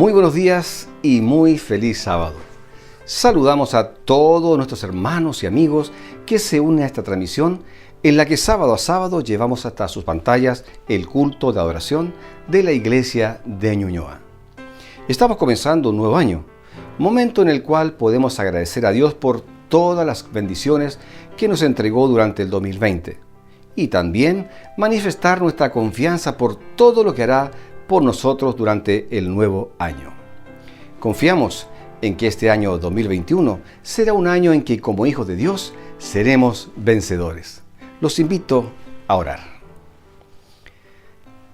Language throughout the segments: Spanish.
Muy buenos días y muy feliz sábado. Saludamos a todos nuestros hermanos y amigos que se unen a esta transmisión en la que sábado a sábado llevamos hasta sus pantallas el culto de adoración de la iglesia de Ñuñoa. Estamos comenzando un nuevo año, momento en el cual podemos agradecer a Dios por todas las bendiciones que nos entregó durante el 2020 y también manifestar nuestra confianza por todo lo que hará por nosotros durante el nuevo año. Confiamos en que este año 2021 será un año en que como hijos de Dios seremos vencedores. Los invito a orar.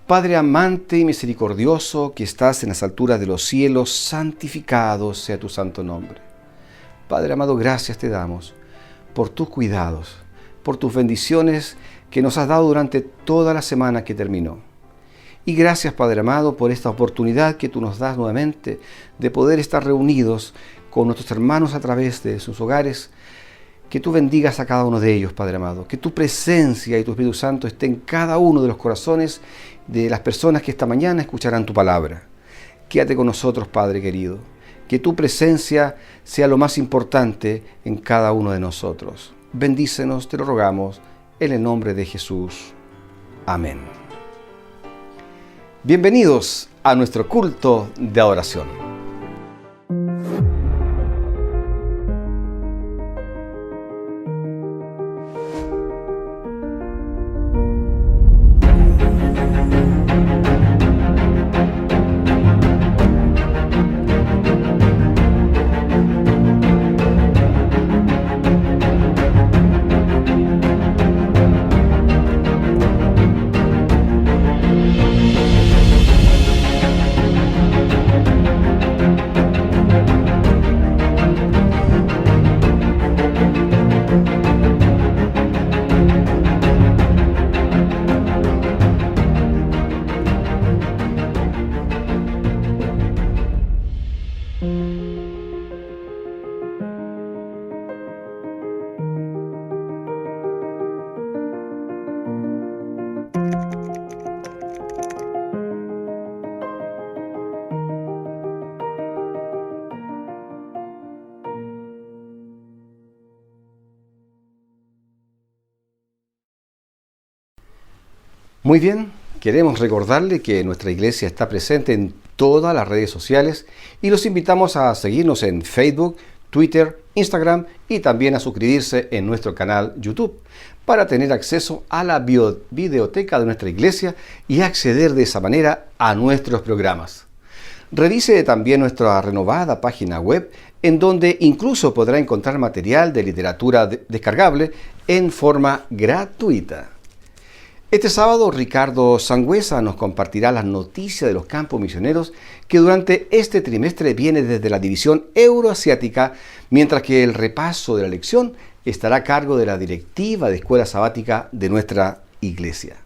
Padre amante y misericordioso que estás en las alturas de los cielos, santificado sea tu santo nombre. Padre amado, gracias te damos por tus cuidados, por tus bendiciones que nos has dado durante toda la semana que terminó. Y gracias, Padre amado, por esta oportunidad que tú nos das nuevamente de poder estar reunidos con nuestros hermanos a través de sus hogares. Que tú bendigas a cada uno de ellos, Padre amado. Que tu presencia y tu Espíritu Santo estén en cada uno de los corazones de las personas que esta mañana escucharán tu palabra. Quédate con nosotros, Padre querido. Que tu presencia sea lo más importante en cada uno de nosotros. Bendícenos, te lo rogamos, en el nombre de Jesús. Amén. Bienvenidos a nuestro culto de adoración. Muy bien, queremos recordarle que nuestra iglesia está presente en todas las redes sociales y los invitamos a seguirnos en Facebook, Twitter, Instagram y también a suscribirse en nuestro canal YouTube para tener acceso a la videoteca de nuestra iglesia y acceder de esa manera a nuestros programas. Revise también nuestra renovada página web en donde incluso podrá encontrar material de literatura descargable en forma gratuita. Este sábado, Ricardo Sangüesa nos compartirá las noticias de los campos misioneros que durante este trimestre viene desde la división euroasiática, mientras que el repaso de la lección estará a cargo de la directiva de escuela sabática de nuestra iglesia.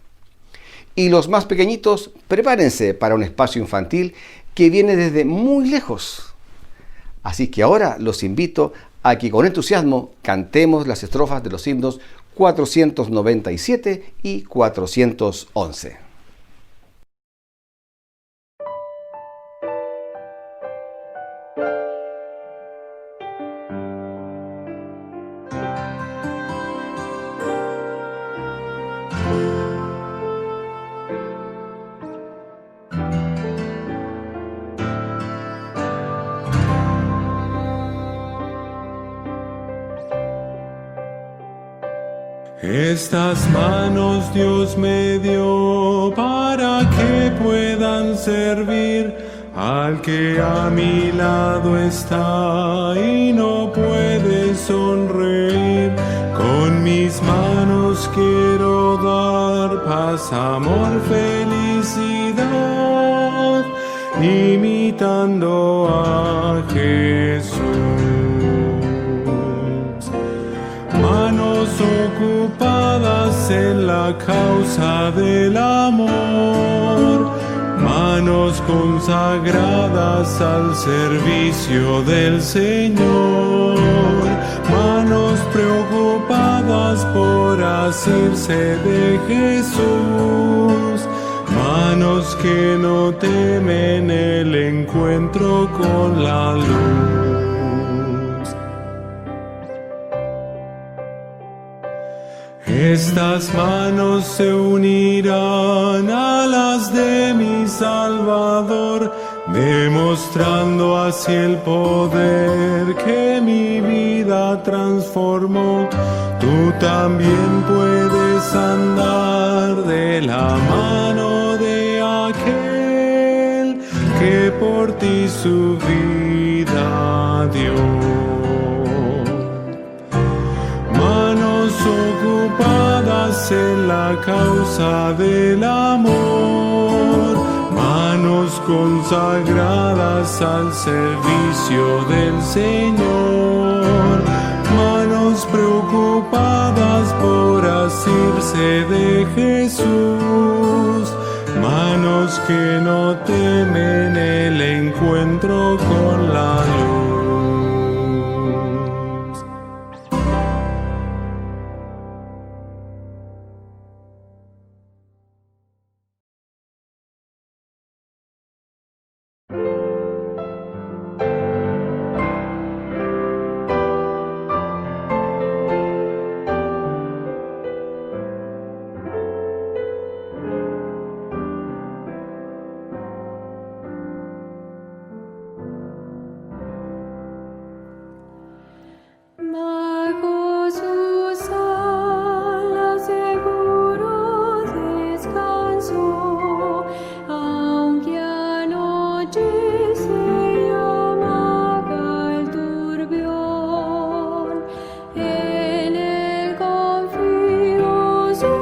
Y los más pequeñitos, prepárense para un espacio infantil que viene desde muy lejos. Así que ahora los invito a que con entusiasmo cantemos las estrofas de los himnos 497 y 411. Estas manos Dios me dio para que puedan servir al que a mi lado está y no puede sonreír. Con mis manos quiero dar paz, amor, felicidad, imitando a Jesús. Manos ocupadas en la causa del amor, manos consagradas al servicio del Señor, manos preocupadas por asirse de Jesús, manos que no temen el encuentro con la luz. Estas manos se unirán a las de mi Salvador, demostrando así el poder que mi vida transformó. Tú también puedes andar de la mano de aquel que por ti su vida dio. Manos ocupadas en la causa del amor, manos consagradas al servicio del Señor, manos preocupadas por asirse de Jesús, manos que no temen el encuentro con la luz. Bajo sus alas seguro descanso, aunque anochece y amaga el turbión. En él confío, su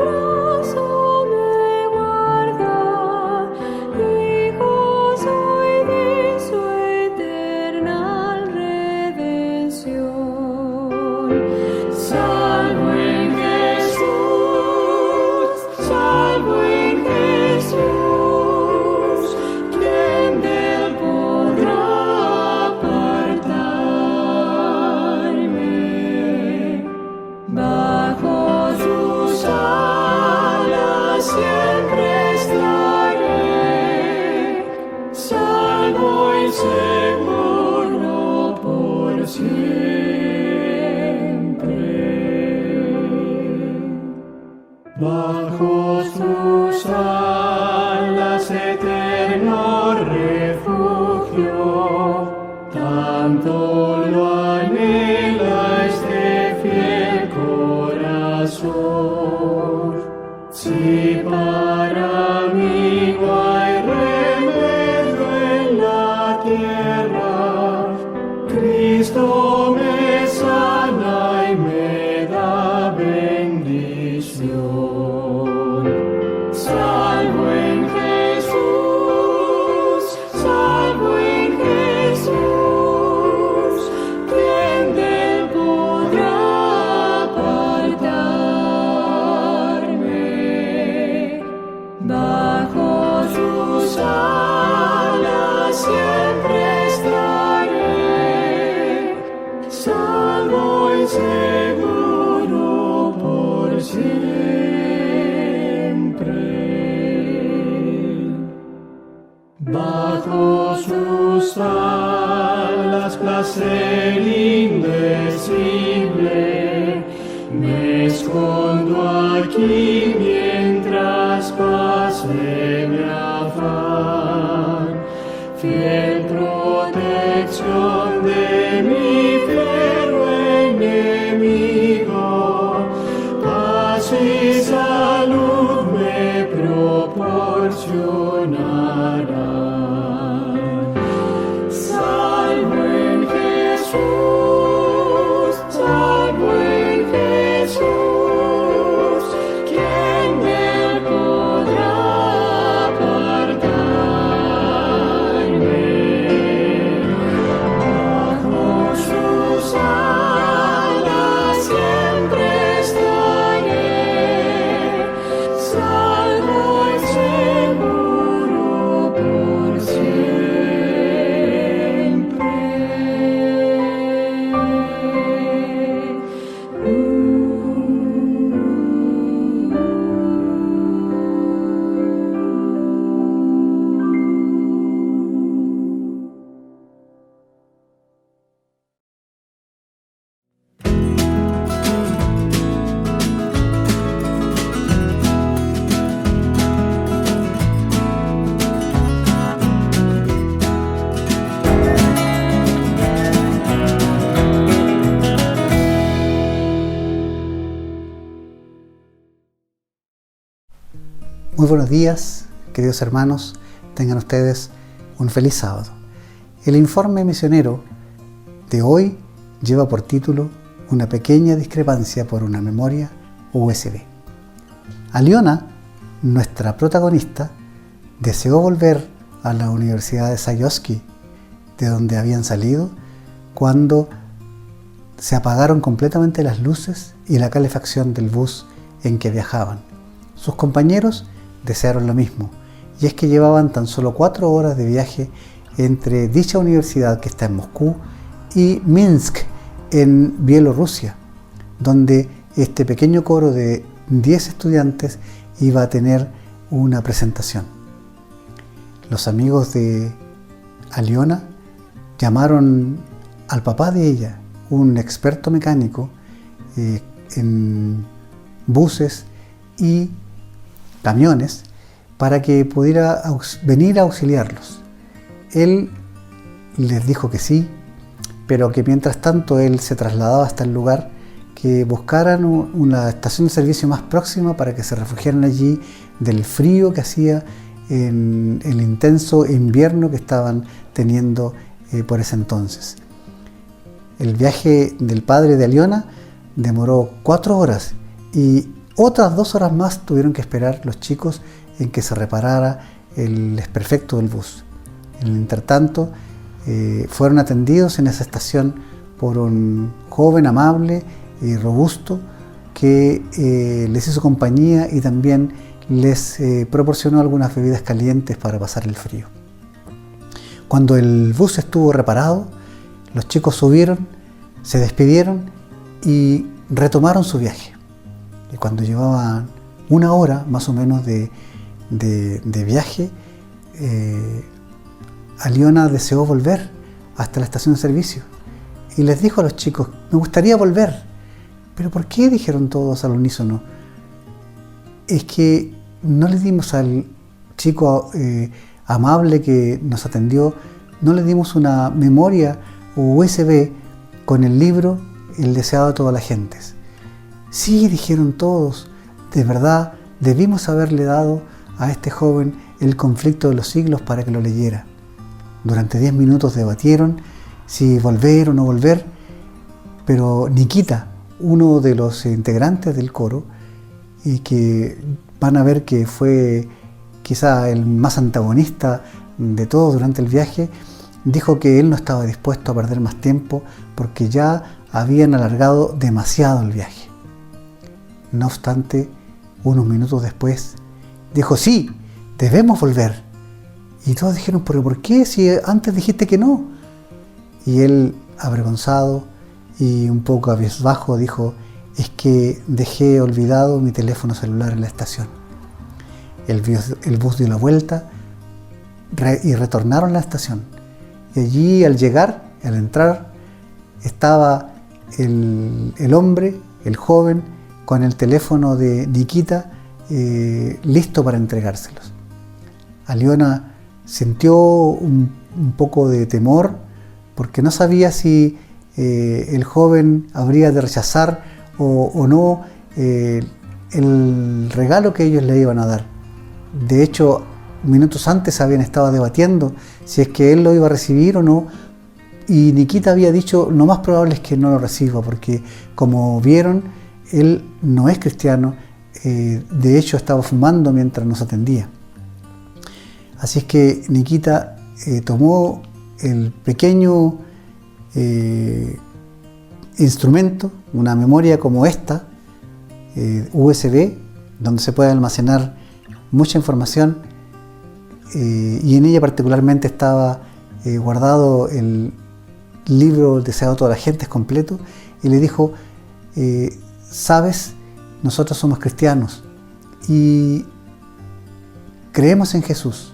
brazo me guarda, hijo soy de su eterna redención. Salvo en Jesús, ¿quién de él podrá apartarme? Bajo sus alas siempre estaré, salvo y seguro por siempre. Bajo sus alas eterno refugio, tanto lo anhela este fiel corazón. Si para mí no hay remedio en la tierra, Cristo me sana y me da bendición. Salvo en Jesús, ¿quién de él podrá apartarme? Bajo sus alas siempre estaré, salvo y seguro por siempre. Bajo sus alas placer indecible, me escondo aquí mientras pase mi afán. Fiel protección de mi fiero enemigo, paz y salud me proporcionarán. Salvo en Jesús, ¿quién de él podrá apartarme? Bajo Muy buenos días, queridos hermanos, tengan ustedes un feliz sábado. El informe misionero de hoy lleva por título Una pequeña discrepancia por una memoria USB. Aliona, nuestra protagonista, deseó volver a la Universidad de Sayovsky, de donde habían salido, cuando se apagaron completamente las luces y la calefacción del bus en que viajaban. Sus compañeros desearon lo mismo, y es que llevaban tan solo 4 horas de viaje entre dicha universidad que está en Moscú y Minsk, en Bielorrusia, donde este pequeño coro de 10 estudiantes iba a tener una presentación. Los amigos de Aliona llamaron al papá de ella, un experto mecánico en buses y camiones, para que pudiera venir a auxiliarlos. Él les dijo que sí, pero que mientras tanto él se trasladaba hasta el lugar, que buscaran una estación de servicio más próxima para que se refugiaran allí del frío que hacía en el intenso invierno que estaban teniendo por ese entonces. El viaje del padre de Aliona demoró 4 horas y otras 2 horas más tuvieron que esperar los chicos en que se reparara el desperfecto del bus. En el intertanto, fueron atendidos en esa estación por un joven amable y robusto que les hizo compañía y también les proporcionó algunas bebidas calientes para pasar el frío. Cuando el bus estuvo reparado, los chicos subieron, se despidieron y retomaron su viaje. Y cuando llevaban 1 hora más o menos de viaje, Aliona deseó volver hasta la estación de servicio y les dijo a los chicos: me gustaría volver. ¿Pero por qué?, dijeron todos al unísono. Es que no le dimos al chico amable que nos atendió, no le dimos una memoria USB con el libro El deseado de todas las gentes. Sí, dijeron todos, de verdad debimos haberle dado a este joven El conflicto de los siglos para que lo leyera. Durante 10 minutos debatieron si volver o no volver, pero Nikita, uno de los integrantes del coro, y que van a ver que fue quizá el más antagonista de todos durante el viaje, dijo que él no estaba dispuesto a perder más tiempo porque ya habían alargado demasiado el viaje. No obstante, unos minutos después, dijo: sí, debemos volver. Y todos dijeron: ¿pero por qué? Si antes dijiste que no. Y él, avergonzado y un poco cabizbajo, dijo: es que dejé olvidado mi teléfono celular en la estación. El bus dio la vuelta y retornaron a la estación. Y allí, al entrar, estaba el hombre, el joven, con el teléfono de Nikita listo para entregárselos. Aliona sintió un poco de temor porque no sabía si el joven habría de rechazar o no el regalo que ellos le iban a dar. De hecho, minutos antes habían estado debatiendo si es que él lo iba a recibir o no, y Nikita había dicho: lo más probable es que no lo reciba, porque como vieron, él no es cristiano, de hecho estaba fumando mientras nos atendía. Así es que Nikita tomó el pequeño instrumento, una memoria como esta, USB, donde se puede almacenar mucha información, y en ella particularmente estaba guardado el libro El deseado de toda la gente completo, y le dijo: sabes, nosotros somos cristianos y creemos en Jesús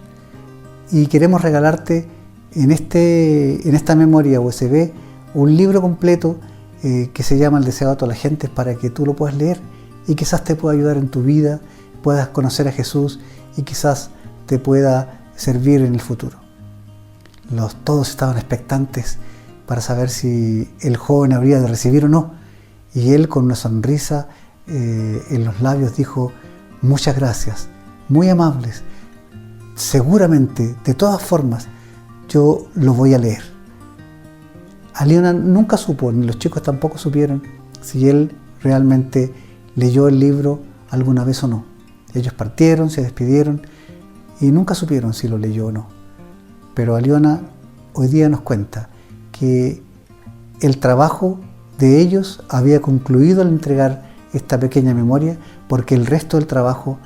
y queremos regalarte en esta memoria USB un libro completo que se llama El deseado de todas las gentes, para que tú lo puedas leer y quizás te pueda ayudar en tu vida, puedas conocer a Jesús y quizás te pueda servir en el futuro. Todos estaban expectantes para saber si el joven habría de recibir o no, y él, con una sonrisa en los labios, dijo: muchas gracias, muy amables. Seguramente, de todas formas, yo lo voy a leer. Aliona nunca supo, ni los chicos tampoco supieron, si él realmente leyó el libro alguna vez o no. Ellos partieron, se despidieron y nunca supieron si lo leyó o no. Pero Aliona hoy día nos cuenta que el trabajo de ellos había concluido al entregar esta pequeña memoria, porque el resto del trabajo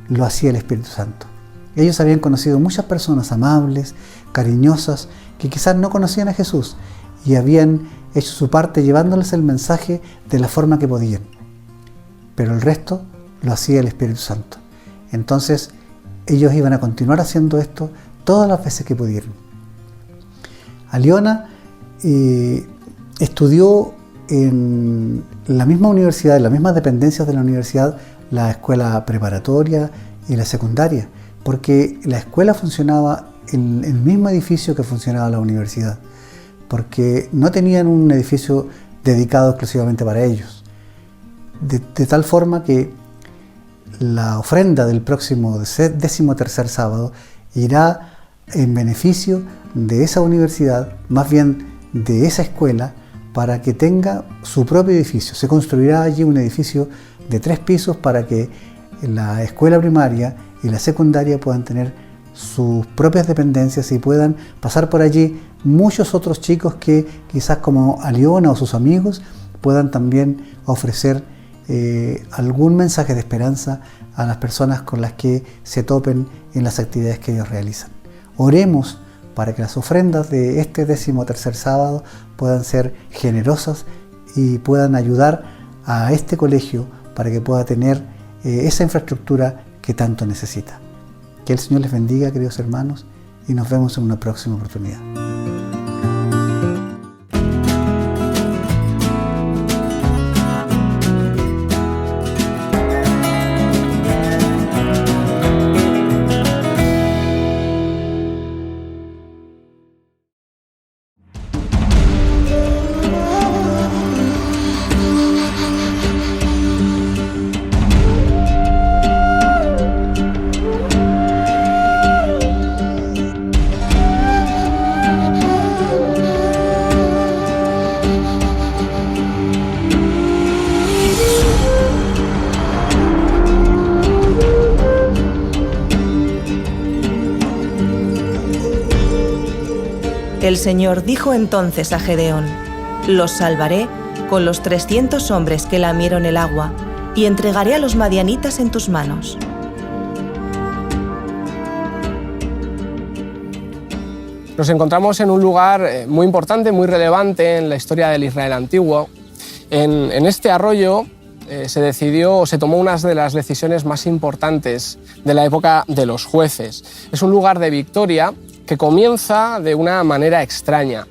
lo hacía el Espíritu Santo. Ellos habían conocido muchas personas amables, cariñosas, que quizás no conocían a Jesús y habían hecho su parte llevándoles el mensaje de la forma que podían. Pero el resto lo hacía el Espíritu Santo. Entonces ellos iban a continuar haciendo esto todas las veces que pudieran. Aliona estudió en la misma universidad, en las mismas dependencias de la universidad, la escuela preparatoria y la secundaria, porque la escuela funcionaba en el mismo edificio que funcionaba la universidad, porque no tenían un edificio dedicado exclusivamente para ellos. De tal forma que la ofrenda del próximo 13º sábado irá en beneficio de esa universidad, más bien de esa escuela, para que tenga su propio edificio. Se construirá allí un edificio de 3 pisos para que la escuela primaria y la secundaria puedan tener sus propias dependencias y puedan pasar por allí muchos otros chicos que quizás, como Aliona o sus amigos, puedan también ofrecer algún mensaje de esperanza a las personas con las que se topen en las actividades que ellos realizan. Oremos para que las ofrendas de este 13º sábado puedan ser generosas y puedan ayudar a este colegio para que pueda tener esa infraestructura que tanto necesita. Que el Señor les bendiga, queridos hermanos, y nos vemos en una próxima oportunidad. El Señor dijo entonces a Gedeón: los salvaré con los 300 hombres que lamieron el agua, y entregaré a los madianitas en tus manos. Nos encontramos en un lugar muy importante, muy relevante en la historia del Israel antiguo. En este arroyo se tomó una de las decisiones más importantes de la época de los jueces. Es un lugar de victoria que comienza de una manera extraña.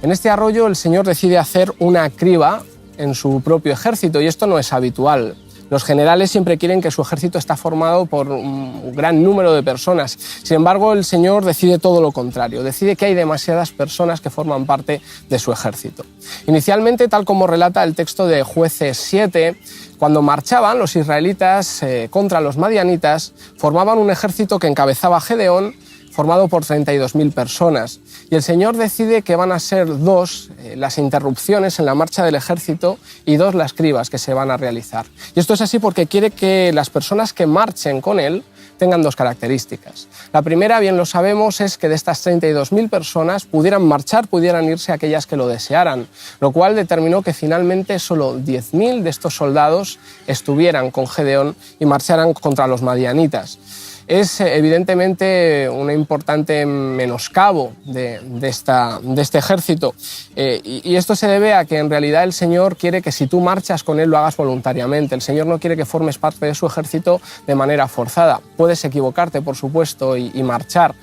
En este arroyo el Señor decide hacer una criba en su propio ejército, y esto no es habitual. Los generales siempre quieren que su ejército está formado por un gran número de personas. Sin embargo, el Señor decide todo lo contrario. Decide que hay demasiadas personas que forman parte de su ejército. Inicialmente, tal como relata el texto de Jueces 7, cuando marchaban los israelitas contra los madianitas, formaban un ejército que encabezaba Gedeón, formado por 32.000 personas. Y el Señor decide que van a ser 2 las interrupciones en la marcha del ejército y 2 las cribas que se van a realizar. Y esto es así porque quiere que las personas que marchen con él tengan 2 características. La primera, bien lo sabemos, es que de estas 32.000 personas pudieran marchar, pudieran irse aquellas que lo desearan, lo cual determinó que finalmente solo 10.000 de estos soldados estuvieran con Gedeón y marcharan contra los madianitas. Es evidentemente un importante menoscabo de este ejército, y esto se debe a que en realidad el Señor quiere que si tú marchas con él lo hagas voluntariamente. El Señor no quiere que formes parte de su ejército de manera forzada. Puedes equivocarte, por supuesto, y marchar,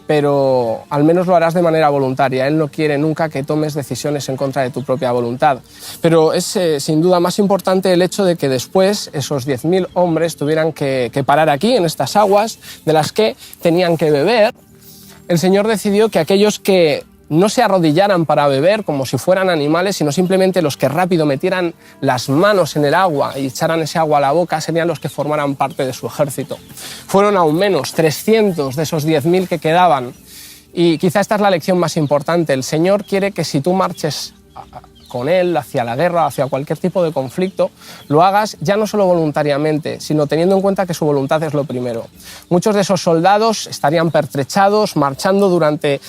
pero al menos lo harás de manera voluntaria. Él no quiere nunca que tomes decisiones en contra de tu propia voluntad. Pero es sin duda más importante el hecho de que después esos 10.000 hombres tuvieran que parar aquí, en estas aguas, de las que tenían que beber. El Señor decidió que aquellos que no se arrodillaran para beber como si fueran animales, sino simplemente los que rápido metieran las manos en el agua y echaran ese agua a la boca serían los que formaran parte de su ejército. Fueron aún menos, 300 de esos 10.000 que quedaban. Y quizá esta es la lección más importante. El Señor quiere que si tú marches con Él hacia la guerra, hacia cualquier tipo de conflicto, lo hagas ya no solo voluntariamente, sino teniendo en cuenta que su voluntad es lo primero. Muchos de esos soldados estarían pertrechados, marchando durante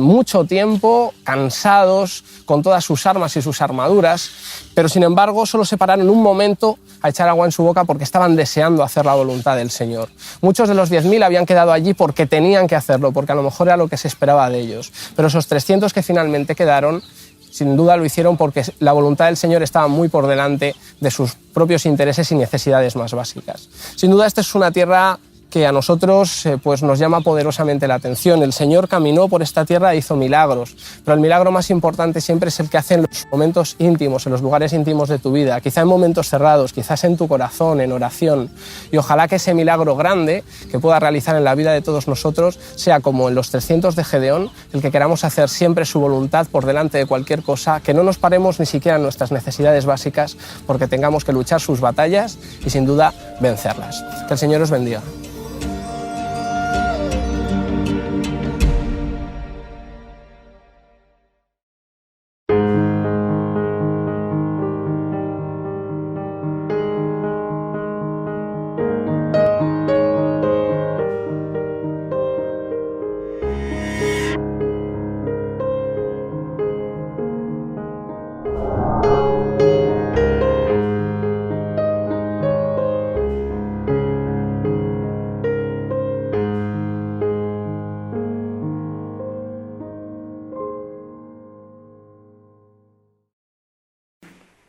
mucho tiempo, cansados, con todas sus armas y sus armaduras, pero sin embargo solo se pararon un momento a echar agua en su boca porque estaban deseando hacer la voluntad del Señor. Muchos de los 10.000 habían quedado allí porque tenían que hacerlo, porque a lo mejor era lo que se esperaba de ellos, pero esos 300 que finalmente quedaron, sin duda lo hicieron porque la voluntad del Señor estaba muy por delante de sus propios intereses y necesidades más básicas. Sin duda esta es una tierra que a nosotros pues nos llama poderosamente la atención. El Señor caminó por esta tierra e hizo milagros, pero el milagro más importante siempre es el que hace en los momentos íntimos, en los lugares íntimos de tu vida, quizá en momentos cerrados, quizás en tu corazón, en oración. Y ojalá que ese milagro grande que pueda realizar en la vida de todos nosotros sea como en los 300 de Gedeón, el que queramos hacer siempre su voluntad por delante de cualquier cosa, que no nos paremos ni siquiera en nuestras necesidades básicas, porque tengamos que luchar sus batallas y sin duda vencerlas. Que el Señor os bendiga.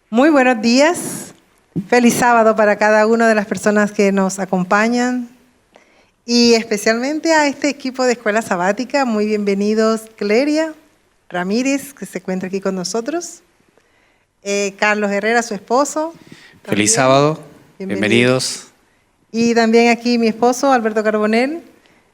Muy buenos días, feliz sábado para cada una de las personas que nos acompañan y especialmente a este equipo de Escuela Sabática. Muy bienvenidos Cleria Ramírez, que se encuentra aquí con nosotros, Carlos Herrera, su esposo. Feliz sábado, bienvenidos. Y también aquí mi esposo Alberto Carbonell.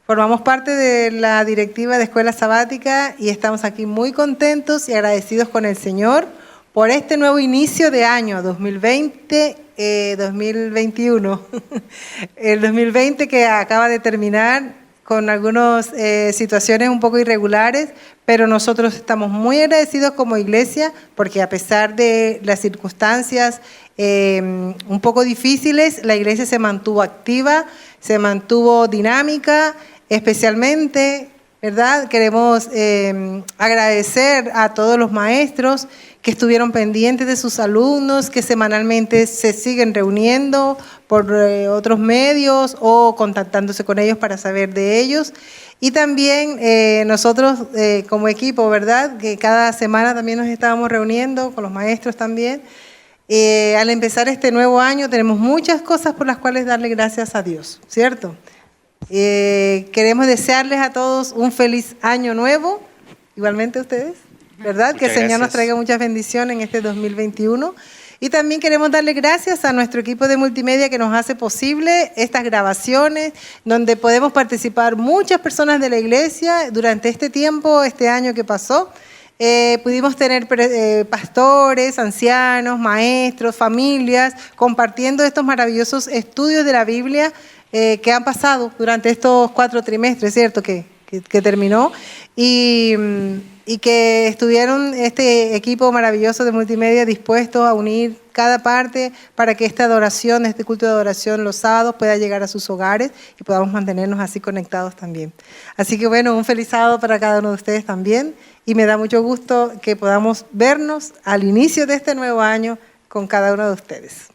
Formamos parte de la directiva de Escuela Sabática y estamos aquí muy contentos y agradecidos con el Señor por este nuevo inicio de año 2020-2021. El 2020 que acaba de terminar con algunas situaciones un poco irregulares, pero nosotros estamos muy agradecidos como iglesia porque a pesar de las circunstancias un poco difíciles, la iglesia se mantuvo activa, se mantuvo dinámica, especialmente, ¿verdad? Queremos agradecer a todos los maestros que estuvieron pendientes de sus alumnos, que semanalmente se siguen reuniendo por otros medios o contactándose con ellos para saber de ellos. Y también nosotros como equipo, ¿verdad? Que cada semana también nos estábamos reuniendo con los maestros también. Al empezar este nuevo año tenemos muchas cosas por las cuales darle gracias a Dios, ¿cierto? Queremos desearles a todos un feliz año nuevo, igualmente a ustedes, ¿verdad? Que el Señor nos traiga muchas bendiciones en este 2021. Y también queremos darle gracias a nuestro equipo de multimedia que nos hace posible estas grabaciones, donde podemos participar muchas personas de la iglesia durante este tiempo, este año que pasó. Pudimos tener pastores, ancianos, maestros, familias, compartiendo estos maravillosos estudios de la Biblia que han pasado durante estos 4 trimestres, ¿cierto? Que terminó. Y que estuvieron este equipo maravilloso de multimedia dispuestos a unir cada parte para que esta adoración, este culto de adoración los sábados pueda llegar a sus hogares y podamos mantenernos así conectados también. Así que bueno, un feliz sábado para cada uno de ustedes también y me da mucho gusto que podamos vernos al inicio de este nuevo año con cada uno de ustedes.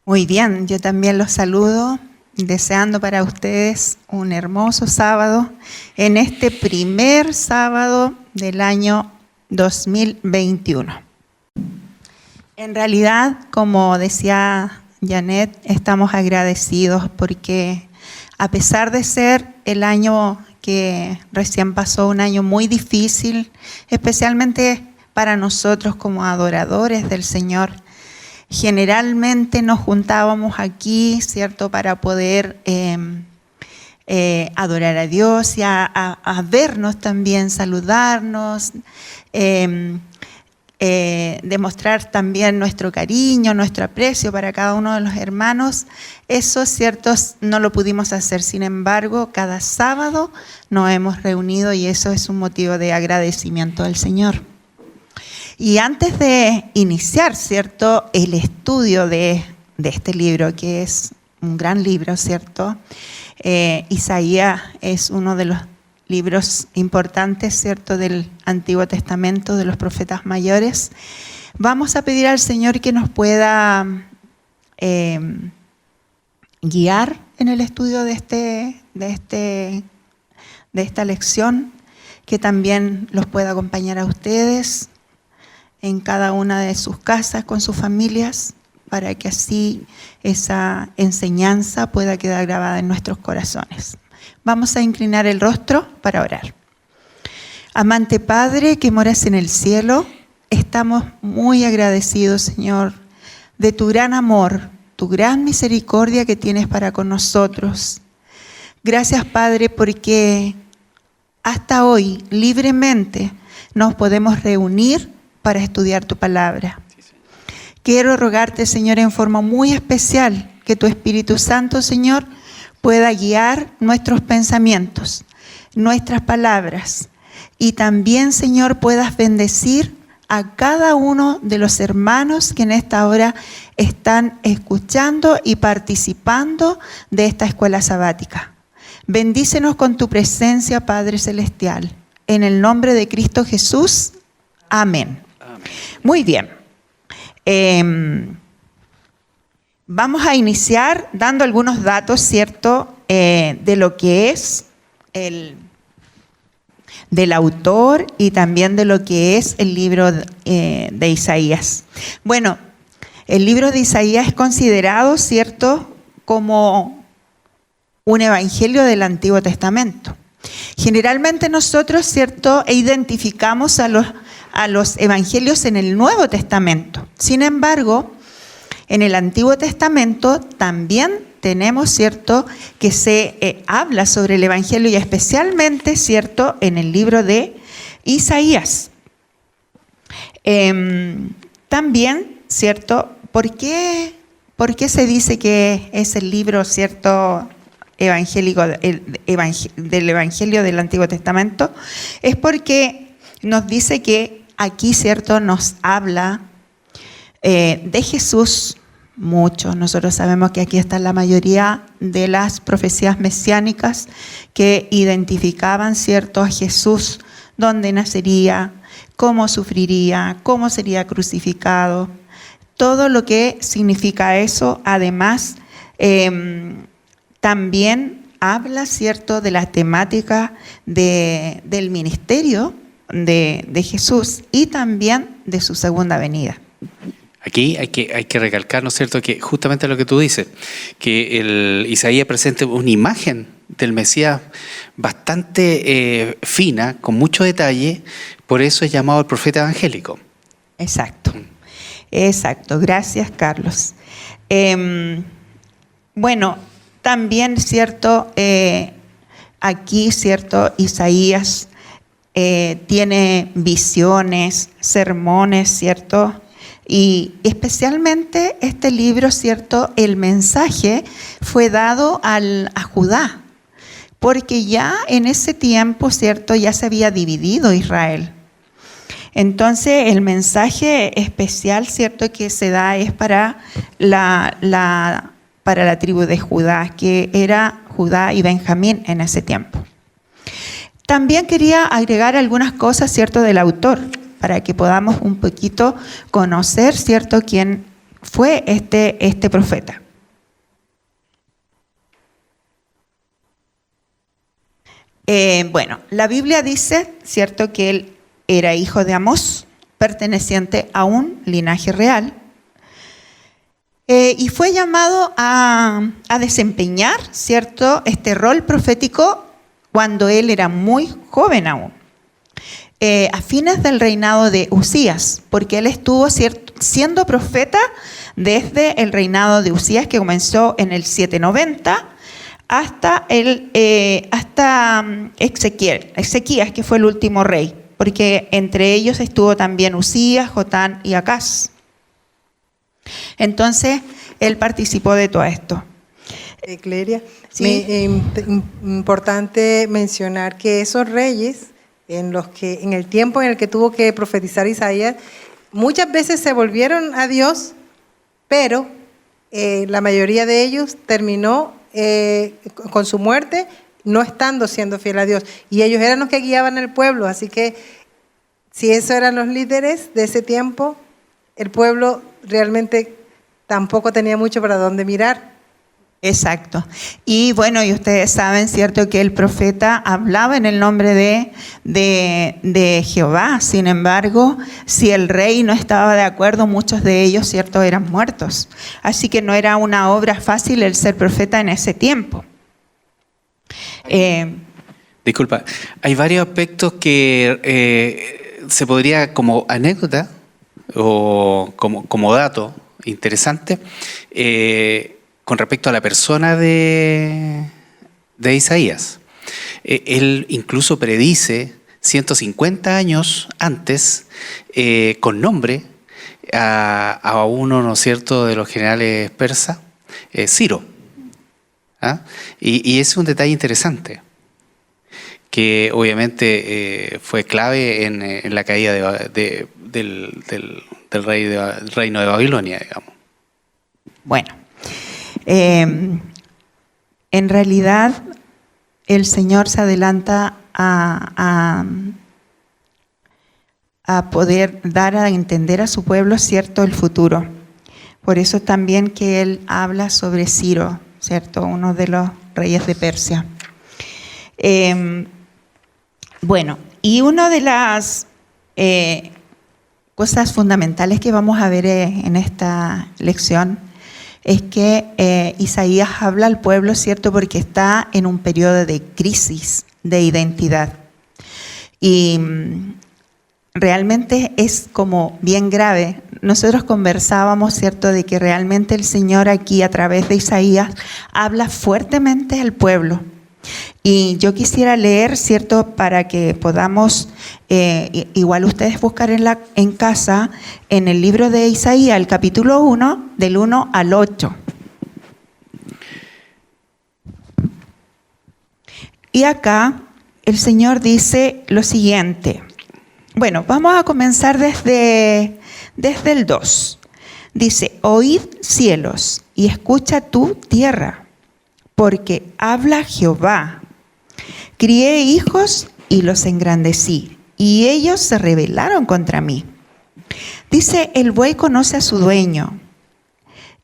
Muy bien, yo también los saludo, deseando para ustedes un hermoso sábado en este primer sábado del año 2021. En realidad, como decía Janet, estamos agradecidos porque a pesar de ser el año que recién pasó, un año muy difícil, especialmente para nosotros como adoradores del Señor, generalmente nos juntábamos aquí, ¿cierto?, para poder adorar a Dios y a vernos también, saludarnos, demostrar también nuestro cariño, nuestro aprecio para cada uno de los hermanos. Eso, cierto, no lo pudimos hacer. Sin embargo, cada sábado nos hemos reunido y eso es un motivo de agradecimiento al Señor. Y antes de iniciar, cierto, el estudio de este libro, que es un gran libro, cierto, Isaías es uno de los libros importantes, cierto, del Antiguo Testamento, de los profetas mayores. Vamos a pedir al Señor que nos pueda guiar en el estudio de esta lección, que también los pueda acompañar a ustedes en cada una de sus casas, con sus familias, para que así esa enseñanza pueda quedar grabada en nuestros corazones. Vamos a inclinar el rostro para orar. Amante Padre que moras en el cielo, estamos muy agradecidos, Señor, de tu gran amor, tu gran misericordia que tienes para con nosotros. Gracias, Padre, porque hasta hoy libremente nos podemos reunir para estudiar tu palabra. Quiero rogarte, Señor, en forma muy especial, que tu Espíritu Santo, Señor, pueda guiar nuestros pensamientos, nuestras palabras, y también, Señor, puedas bendecir a cada uno de los hermanos que en esta hora están escuchando y participando de esta escuela sabática. Bendícenos con tu presencia, Padre Celestial. En el nombre de Cristo Jesús, amén. Muy bien. Vamos a iniciar dando algunos datos, ¿cierto?, de lo que es del autor y también de lo que es el libro de Isaías. Bueno, el libro de Isaías es considerado, ¿cierto?, como un evangelio del Antiguo Testamento. Generalmente nosotros, ¿cierto?, identificamos a los evangelios en el Nuevo Testamento. Sin embargo, en el Antiguo Testamento también tenemos, ¿cierto?, que se habla sobre el evangelio y especialmente, ¿cierto?, en el libro de Isaías. También, ¿cierto?, ¿por qué se dice que es el libro, ¿cierto?, evangélico del evangelio del Antiguo Testamento? Es porque nos dice que aquí, ¿cierto?, nos habla de Jesús mucho. Nosotros sabemos que aquí está la mayoría de las profecías mesiánicas que identificaban, ¿cierto?, a Jesús, dónde nacería, cómo sufriría, cómo sería crucificado, todo lo que significa eso. Además, también habla, ¿cierto?, de la temática del ministerio de Jesús y también de su segunda venida. Aquí hay que recalcar, ¿no es cierto?, que justamente lo que tú dices, que el Isaías presenta una imagen del Mesías bastante fina, con mucho detalle, por eso es llamado el profeta evangélico. Exacto, exacto. Gracias, Carlos. Bueno, también, ¿cierto?, aquí, ¿cierto?, Isaías tiene visiones, sermones, ¿cierto?, y especialmente este libro, ¿cierto?, el mensaje fue dado a Judá, porque ya en ese tiempo, ¿cierto?, ya se había dividido Israel. Entonces el mensaje especial, ¿cierto?, que se da es para la tribu de Judá, que era Judá y Benjamín en ese tiempo. También quería agregar algunas cosas, ¿cierto?, del autor, para que podamos un poquito conocer, ¿cierto?, quién fue este profeta. Bueno, la Biblia dice, ¿cierto?, que él era hijo de Amós, perteneciente a un linaje real, y fue llamado a desempeñar, ¿cierto?, este rol profético cuando él era muy joven aún. A fines del reinado de Usías, porque él estuvo siendo profeta desde el reinado de Usías, que comenzó en el 790 hasta Ezequías, que fue el último rey, porque entre ellos estuvo también Usías, Jotán y Acaz. Entonces, él participó de todo esto. Cleria, Sí. importante mencionar que esos reyes, en el tiempo en el que tuvo que profetizar Isaías, muchas veces se volvieron a Dios, pero la mayoría de ellos terminó con su muerte no estando siendo fiel a Dios. Y ellos eran los que guiaban el pueblo, así que si esos eran los líderes de ese tiempo, el pueblo realmente tampoco tenía mucho para dónde mirar. Exacto. Y bueno, y ustedes saben, ¿cierto?, que el profeta hablaba en el nombre de Jehová. Sin embargo, si el rey no estaba de acuerdo, muchos de ellos, ¿cierto?, eran muertos. Así que no era una obra fácil el ser profeta en ese tiempo. Disculpa, hay varios aspectos que se podría, como anécdota o como dato interesante, con respecto a la persona de Isaías. Él incluso predice 150 años antes, con nombre, a uno, ¿no es cierto?, de los generales persas, Ciro. ¿Ah? Y es un detalle interesante, que obviamente fue clave en la caída del reino de Babilonia, digamos. Bueno. En realidad, el Señor se adelanta a poder dar a entender a su pueblo, ¿cierto?, el futuro. Por eso también que Él habla sobre Ciro, ¿cierto?, uno de los reyes de Persia. Bueno, y una de las cosas fundamentales que vamos a ver en esta lección es que Isaías habla al pueblo, ¿cierto?, porque está en un periodo de crisis de identidad. Y realmente es como bien grave. Nosotros conversábamos, ¿cierto?, de que realmente el Señor aquí a través de Isaías habla fuertemente al pueblo. Y yo quisiera leer, ¿cierto?, para que podamos, igual ustedes buscar en casa, en el libro de Isaías, el capítulo 1, del 1 al 8. Y acá el Señor dice lo siguiente. Bueno, vamos a comenzar desde el 2. Dice, oíd cielos y escucha tú tierra, porque habla Jehová. Crié hijos y los engrandecí, y ellos se rebelaron contra mí. Dice, el buey conoce a su dueño,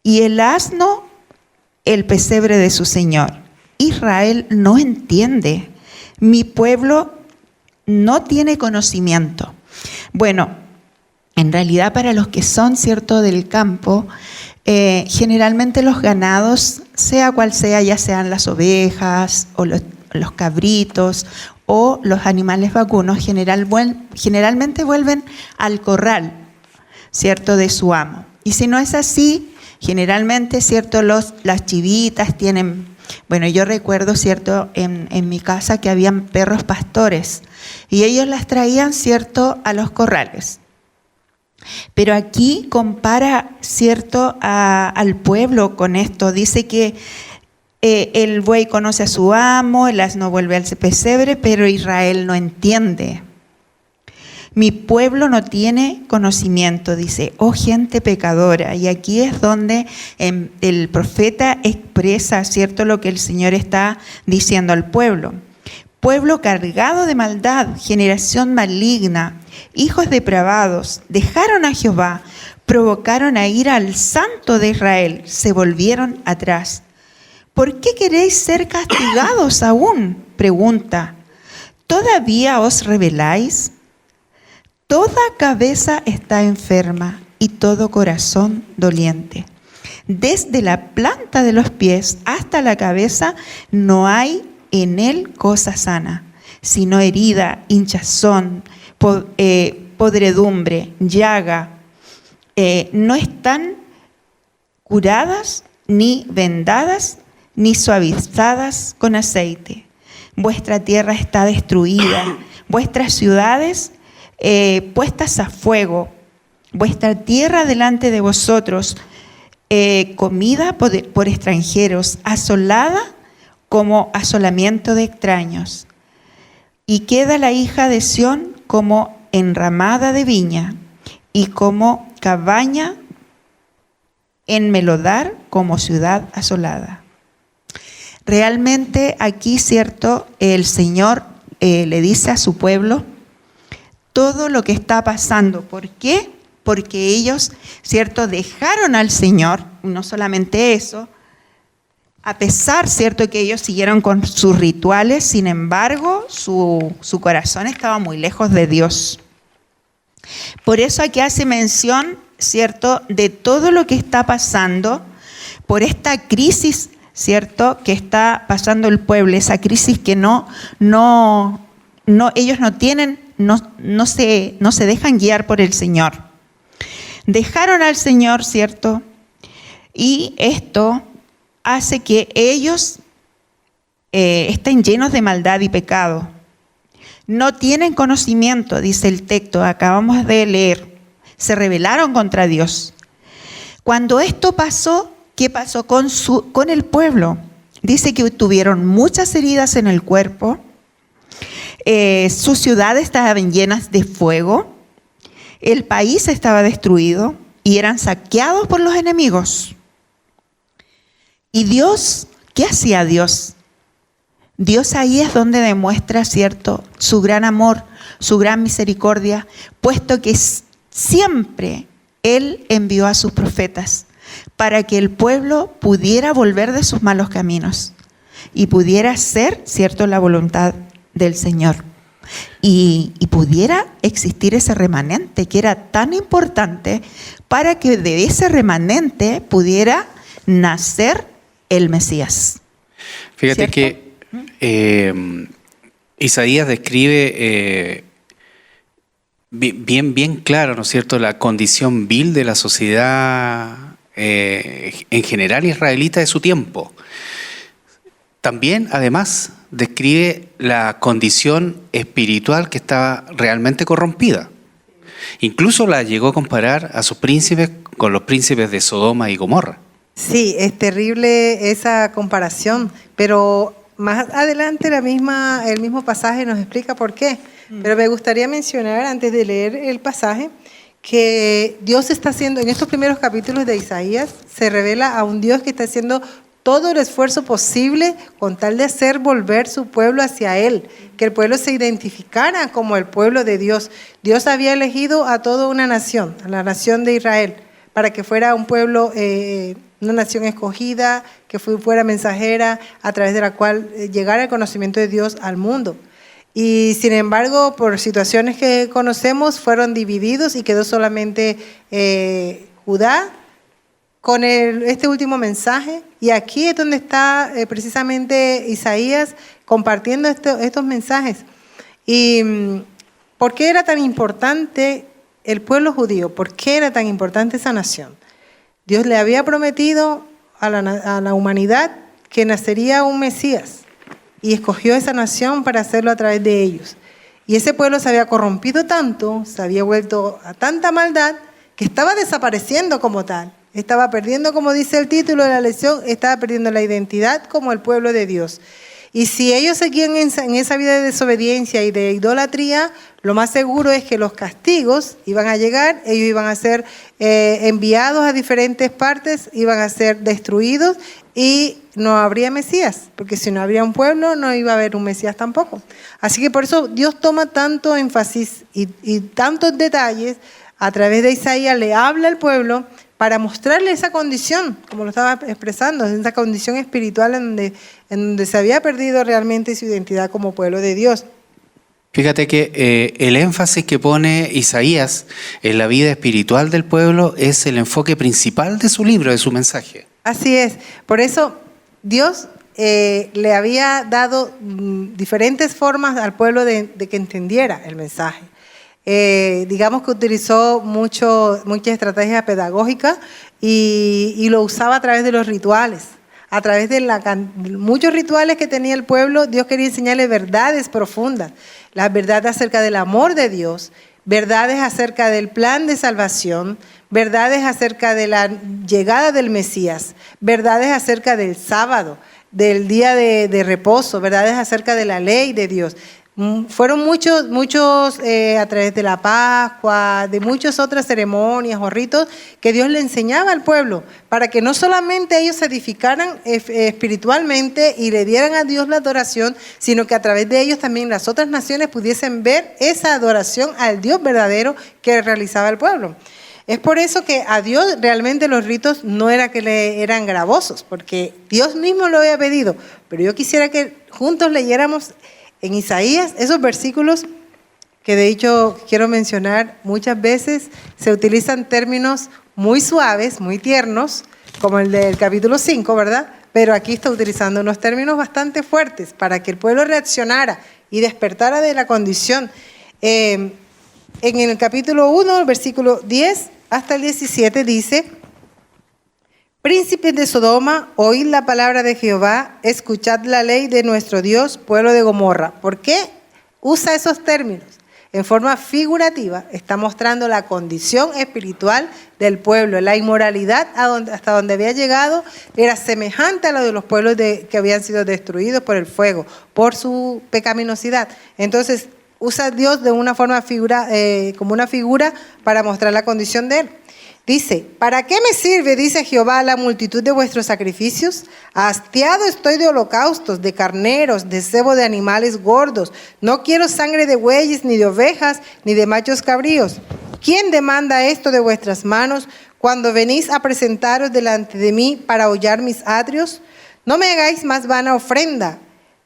y el asno el pesebre de su señor. Israel no entiende, mi pueblo no tiene conocimiento. Bueno, en realidad para los que son, ¿cierto?, del campo, generalmente los ganados, sea cual sea, ya sean las ovejas o los cabritos o los animales vacunos, generalmente vuelven al corral, ¿cierto?, de su amo. Y si no es así, generalmente, ¿cierto?, las chivitas tienen, bueno, yo recuerdo, ¿cierto?, en mi casa que habían perros pastores y ellos las traían, ¿cierto?, a los corrales. Pero aquí compara, ¿cierto?, al pueblo con esto. Dice que el buey conoce a su amo, el asno vuelve al pesebre, pero Israel no entiende. Mi pueblo no tiene conocimiento, dice, oh gente pecadora. Y aquí es donde el profeta expresa, ¿cierto?, lo que el Señor está diciendo al pueblo. Pueblo cargado de maldad, generación maligna, hijos depravados, dejaron a Jehová, provocaron a ira al Santo de Israel, se volvieron atrás. ¿Por qué queréis ser castigados aún? Pregunta. ¿Todavía os rebeláis? Toda cabeza está enferma y todo corazón doliente. Desde la planta de los pies hasta la cabeza no hay en él cosa sana, sino herida, hinchazón, podredumbre, llaga. No están curadas ni vendadas, ni suavizadas con aceite. Vuestra tierra está destruida, vuestras ciudades puestas a fuego, vuestra tierra delante de vosotros, comida por extranjeros, asolada como asolamiento de extraños. Y queda la hija de Sión como enramada de viña y como cabaña en melodar, como ciudad asolada. Realmente aquí, cierto, el Señor le dice a su pueblo todo lo que está pasando. ¿Por qué? Porque ellos, cierto, dejaron al Señor, no solamente eso, a pesar, cierto, que ellos siguieron con sus rituales, sin embargo, su corazón estaba muy lejos de Dios. Por eso aquí hace mención, cierto, de todo lo que está pasando, por esta crisis, cierto, que está pasando el pueblo, esa crisis que ellos no tienen, no se dejan guiar por el Señor. Dejaron al Señor, cierto, y esto hace que ellos estén llenos de maldad y pecado. No tienen conocimiento, dice el texto, acabamos de leer. Se rebelaron contra Dios. Cuando esto pasó, ¿qué pasó con el pueblo? Dice que tuvieron muchas heridas en el cuerpo, sus ciudades estaban llenas de fuego, el país estaba destruido y eran saqueados por los enemigos. ¿Y Dios? ¿Qué hacía Dios? Dios ahí es donde demuestra, cierto, su gran amor, su gran misericordia, puesto que siempre Él envió a sus profetas para que el pueblo pudiera volver de sus malos caminos y pudiera hacer, cierto, la voluntad del Señor. Y pudiera existir ese remanente que era tan importante para que de ese remanente pudiera nacer el Mesías. Fíjate, ¿cierto?, que Isaías describe bien claro, ¿no es cierto?, la condición vil de la sociedad en general israelita de su tiempo. También, además, describe la condición espiritual que estaba realmente corrompida. Incluso la llegó a comparar a sus príncipes con los príncipes de Sodoma y Gomorra. Sí, es terrible esa comparación, pero más adelante el mismo pasaje nos explica por qué. Pero me gustaría mencionar, antes de leer el pasaje, que Dios está haciendo, en estos primeros capítulos de Isaías, se revela a un Dios que está haciendo todo el esfuerzo posible con tal de hacer volver su pueblo hacia Él, que el pueblo se identificara como el pueblo de Dios. Dios había elegido a toda una nación, a la nación de Israel, para que fuera un pueblo, una nación escogida, que fuera mensajera, a través de la cual llegara el conocimiento de Dios al mundo. Y sin embargo, por situaciones que conocemos, fueron divididos y quedó solamente Judá con este último mensaje. Y aquí es donde está precisamente Isaías compartiendo estos mensajes. ¿Y por qué era tan importante el pueblo judío? ¿Por qué era tan importante esa nación? Dios le había prometido a la humanidad que nacería un Mesías y escogió esa nación para hacerlo a través de ellos. Y ese pueblo se había corrompido tanto, se había vuelto a tanta maldad que estaba desapareciendo como tal. Estaba perdiendo, como dice el título de la lección, estaba perdiendo la identidad como el pueblo de Dios. Y si ellos seguían en esa vida de desobediencia y de idolatría, lo más seguro es que los castigos iban a llegar, ellos iban a ser enviados a diferentes partes, iban a ser destruidos y no habría Mesías, porque si no habría un pueblo no iba a haber un Mesías tampoco. Así que por eso Dios toma tanto énfasis y tantos detalles a través de Isaías, le habla al pueblo para mostrarle esa condición, como lo estaba expresando, esa condición espiritual en donde se había perdido realmente su identidad como pueblo de Dios. Fíjate que el énfasis que pone Isaías en la vida espiritual del pueblo es el enfoque principal de su libro, de su mensaje. Así es. Por eso Dios le había dado diferentes formas al pueblo de que entendiera el mensaje. Digamos que utilizó muchas estrategias pedagógicas y lo usaba a través de los rituales. a través de muchos rituales que tenía el pueblo, Dios quería enseñarle verdades profundas, la verdad acerca del amor de Dios, verdades acerca del plan de salvación, verdades acerca de la llegada del Mesías, verdades acerca del sábado, del día de reposo, verdades acerca de la ley de Dios. Fueron muchos a través de la Pascua, de muchas otras ceremonias o ritos que Dios le enseñaba al pueblo para que no solamente ellos se edificaran espiritualmente y le dieran a Dios la adoración, sino que a través de ellos también las otras naciones pudiesen ver esa adoración al Dios verdadero que realizaba el pueblo. Es por eso que a Dios realmente los ritos no era que le eran gravosos, porque Dios mismo lo había pedido. Pero yo quisiera que juntos leyéramos en Isaías esos versículos que de hecho quiero mencionar muchas veces. Se utilizan términos muy suaves, muy tiernos, como el del capítulo 5, ¿verdad? Pero aquí está utilizando unos términos bastante fuertes para que el pueblo reaccionara y despertara de la condición. En el capítulo 1, el versículo 10 hasta el 17 dice: príncipes de Sodoma, oíd la palabra de Jehová, escuchad la ley de nuestro Dios, pueblo de Gomorra. ¿Por qué usa esos términos? En forma figurativa está mostrando la condición espiritual del pueblo. La inmoralidad hasta donde había llegado era semejante a la de los pueblos que habían sido destruidos por el fuego, por su pecaminosidad. Entonces usa Dios de una forma como una figura para mostrar la condición de él. Dice: ¿para qué me sirve, dice Jehová, la multitud de vuestros sacrificios? Hastiado estoy de holocaustos, de carneros, de cebo de animales gordos. No quiero sangre de bueyes, ni de ovejas, ni de machos cabríos. ¿Quién demanda esto de vuestras manos cuando venís a presentaros delante de mí para hollar mis atrios? No me hagáis más vana ofrenda.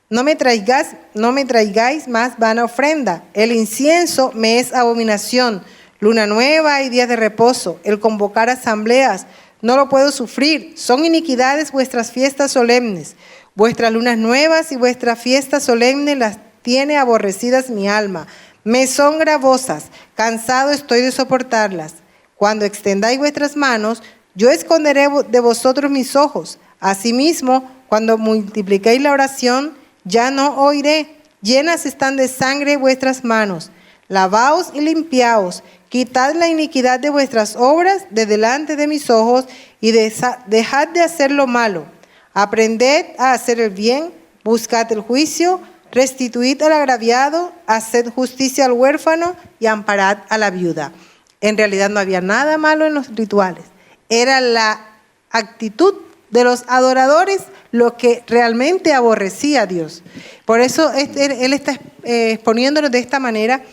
No me traigáis más vana ofrenda. El incienso me es abominación. Luna nueva y días de reposo, el convocar asambleas, no lo puedo sufrir. Son iniquidades vuestras fiestas solemnes. Vuestras lunas nuevas y vuestras fiestas solemnes las tiene aborrecidas mi alma. Me son gravosas, cansado estoy de soportarlas. Cuando extendáis vuestras manos, yo esconderé de vosotros mis ojos. Asimismo, cuando multipliquéis la oración, ya no oiré. Llenas están de sangre vuestras manos. Lavaos y limpiaos. Quitad la iniquidad de vuestras obras de delante de mis ojos y dejad de hacer lo malo. Aprended a hacer el bien, buscad el juicio, restituid al agraviado, haced justicia al huérfano y amparad a la viuda. En realidad no había nada malo en los rituales. Era la actitud de los adoradores lo que realmente aborrecía a Dios. Por eso Él está exponiéndonos de esta manera,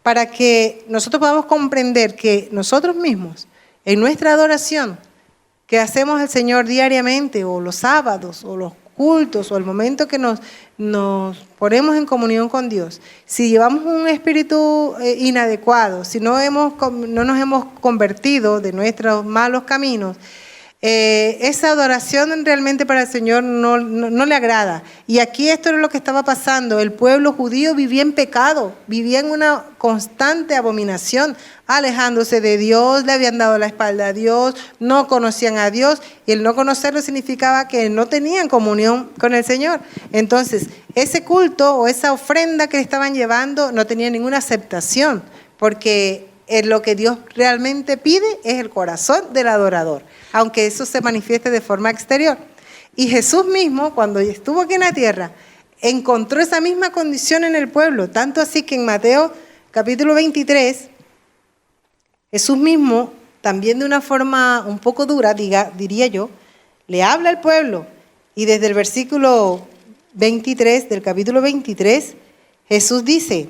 para que nosotros podamos comprender que nosotros mismos, en nuestra adoración que hacemos al Señor diariamente, o los sábados, o los cultos, o el momento que nos ponemos en comunión con Dios, si llevamos un espíritu inadecuado, si no nos hemos convertido de nuestros malos caminos, esa adoración realmente para el Señor no le agrada. Y aquí esto es lo que estaba pasando. El pueblo judío vivía en pecado, vivía en una constante abominación, alejándose de Dios, le habían dado la espalda a Dios, no conocían a Dios, y el no conocerlo significaba que no tenían comunión con el Señor. Entonces, ese culto o esa ofrenda que estaban llevando no tenía ninguna aceptación, porque lo que Dios realmente pide es el corazón del adorador, aunque eso se manifieste de forma exterior. Y Jesús mismo, cuando estuvo aquí en la tierra, encontró esa misma condición en el pueblo, tanto así que en Mateo capítulo 23, Jesús mismo, también de una forma un poco dura, diría yo, le habla al pueblo, y desde el versículo 23 del capítulo 23, Jesús dice: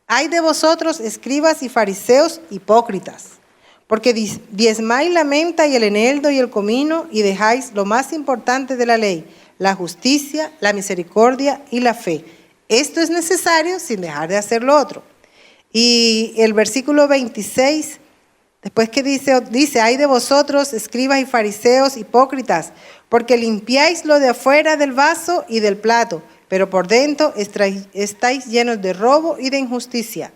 ay de vosotros, escribas y fariseos hipócritas, porque diezmáis la menta y el eneldo y el comino, y dejáis lo más importante de la ley, la justicia, la misericordia y la fe. Esto es necesario sin dejar de hacer lo otro. Y el versículo 26, después que dice, ay de vosotros, escribas y fariseos hipócritas, porque limpiáis lo de afuera del vaso y del plato, pero por dentro estáis llenos de robo y de injusticia.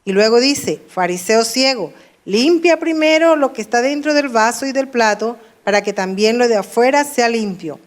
Y luego dice, fariseo ciego, limpia primero lo que está dentro del vaso y del plato, para que también lo de afuera sea limpio.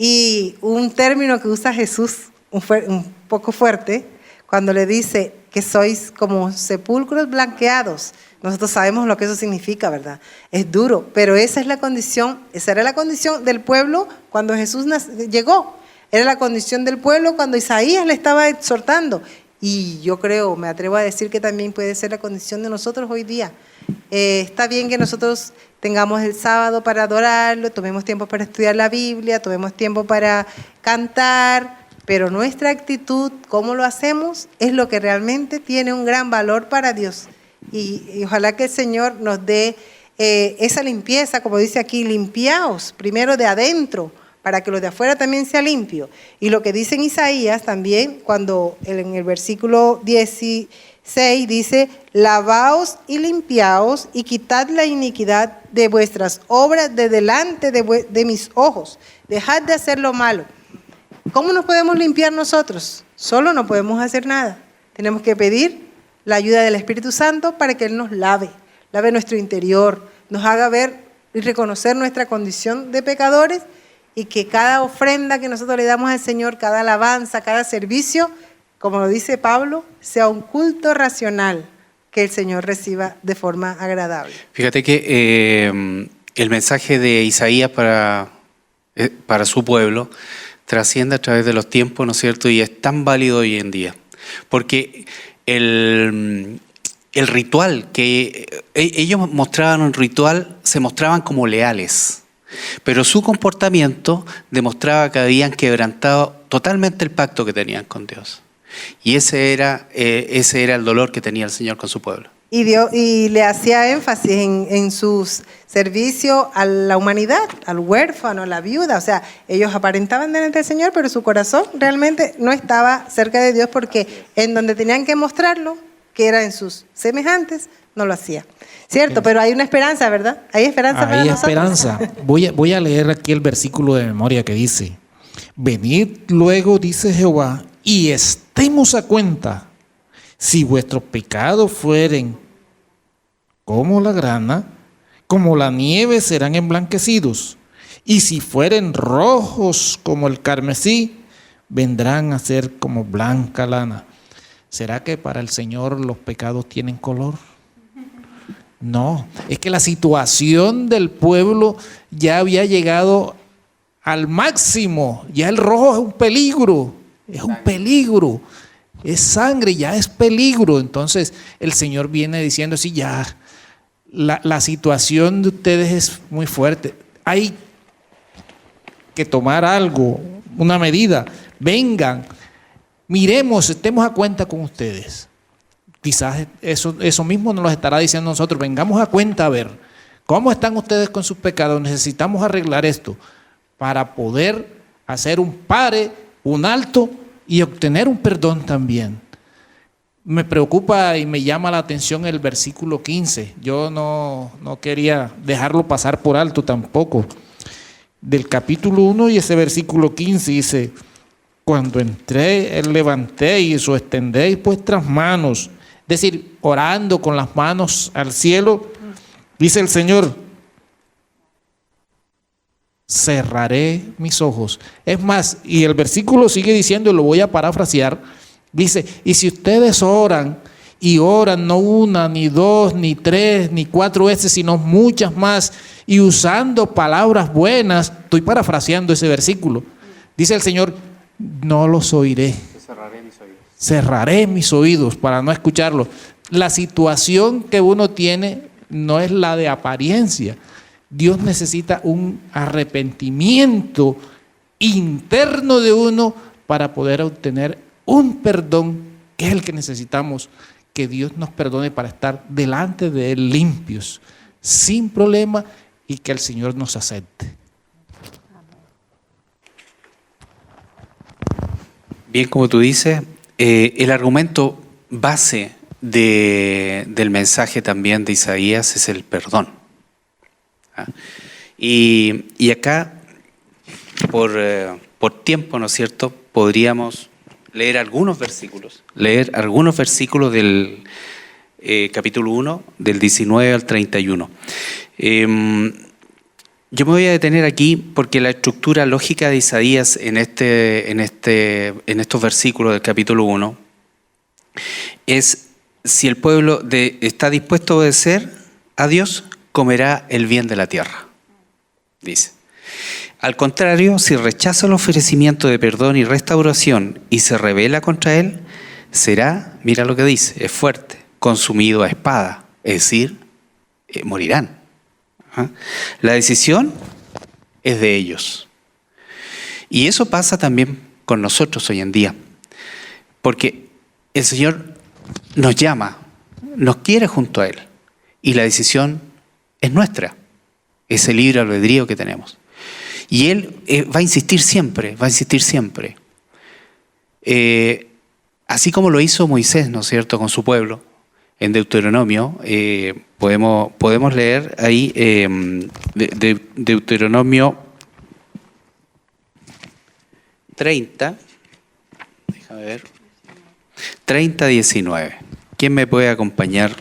Y un término que usa Jesús, un poco fuerte, cuando le dice que sois como sepulcros blanqueados. Nosotros sabemos lo que eso significa, ¿verdad? Es duro, pero esa era la condición del pueblo cuando Jesús llegó. Era la condición del pueblo cuando Isaías le estaba exhortando. Y yo creo, me atrevo a decir que también puede ser la condición de nosotros hoy día. Está bien que nosotros tengamos el sábado para adorarlo, tomemos tiempo para estudiar la Biblia, tomemos tiempo para cantar, pero nuestra actitud, cómo lo hacemos, es lo que realmente tiene un gran valor para Dios. Y ojalá que el Señor nos dé esa limpieza, como dice aquí, limpiaos primero de adentro, para que lo de afuera también sea limpio. Y lo que dice en Isaías también, cuando en el versículo 16 dice, lavaos y limpiaos y quitad la iniquidad de vuestras obras de delante de mis ojos, dejad de hacer lo malo. ¿Cómo nos podemos limpiar nosotros? Solo no podemos hacer nada. Tenemos que pedir la ayuda del Espíritu Santo para que Él nos lave nuestro interior, nos haga ver y reconocer nuestra condición de pecadores, y que cada ofrenda que nosotros le damos al Señor, cada alabanza, cada servicio, como lo dice Pablo, sea un culto racional que el Señor reciba de forma agradable. Fíjate que el mensaje de Isaías para su pueblo trasciende a través de los tiempos, ¿no es cierto? Y es tan válido hoy en día. Porque el ritual que ellos mostraban, un ritual, se mostraban como leales. Pero su comportamiento demostraba que habían quebrantado totalmente el pacto que tenían con Dios. Y ese era el dolor que tenía el Señor con su pueblo. Y le hacía énfasis en sus servicios a la humanidad, al huérfano, a la viuda. O sea, ellos aparentaban delante del Señor, pero su corazón realmente no estaba cerca de Dios, porque en donde tenían que mostrarlo, que era en sus semejantes, no lo hacía. Cierto, pero hay una esperanza, ¿verdad? Hay esperanza para nosotros. Hay esperanza. Voy a leer aquí el versículo de memoria que dice: venid luego, dice Jehová, y estemos a cuenta. Si vuestros pecados fueren como la grana, como la nieve serán emblanquecidos. Y si fueren rojos como el carmesí, vendrán a ser como blanca lana. ¿Será que para el Señor los pecados tienen color? No, es que la situación del pueblo ya había llegado al máximo. Ya el rojo es un peligro, es sangre, ya es peligro. Entonces el Señor viene diciendo así, ya la situación de ustedes es muy fuerte. Hay que tomar algo, una medida. Vengan, miremos, estemos a cuenta con ustedes. Quizás eso mismo nos lo estará diciendo nosotros. Vengamos a cuenta a ver cómo están ustedes con sus pecados. Necesitamos arreglar esto para poder hacer un pare, un alto y obtener un perdón también. Me preocupa y me llama la atención el versículo 15. Yo no quería dejarlo pasar por alto tampoco. Del capítulo 1 y ese versículo 15 dice: cuando entré, levantéis o extendéis vuestras manos. Es decir, orando con las manos al cielo, dice el Señor: cerraré mis ojos. Es más, y el versículo sigue diciendo, y lo voy a parafrasear, dice: y si ustedes oran, y oran no una, ni dos, ni tres, ni cuatro veces, sino muchas más, y usando palabras buenas, estoy parafraseando ese versículo, dice el Señor: no los oiré. Cerraré mis oídos para no escucharlo. La situación que uno tiene no es la de apariencia. Dios necesita un arrepentimiento interno de uno para poder obtener un perdón, que es el que necesitamos, que Dios nos perdone para estar delante de Él limpios, sin problema, y que el Señor nos acepte. Bien, como tú dices, el argumento base del mensaje también de Isaías es el perdón. ¿Ah? Y acá, por tiempo, ¿no es cierto?, podríamos leer algunos versículos del capítulo 1, del 19 al 31. Yo me voy a detener aquí porque la estructura lógica de Isaías en estos versículos del capítulo 1 es: si el pueblo está dispuesto a obedecer a Dios, comerá el bien de la tierra, dice. Al contrario, si rechaza el ofrecimiento de perdón y restauración y se rebela contra él, será, mira lo que dice, es fuerte, consumido a espada, es decir, morirán. ¿Ah? La decisión es de ellos. Y eso pasa también con nosotros hoy en día, porque el Señor nos llama, nos quiere junto a Él, y la decisión es nuestra, es el libre albedrío que tenemos. Y Él va a insistir siempre, así como lo hizo Moisés, ¿no es cierto?, con su pueblo, en Deuteronomio, podemos leer ahí Deuteronomio 30, déjame ver, 30:19. ¿Quién me puede acompañar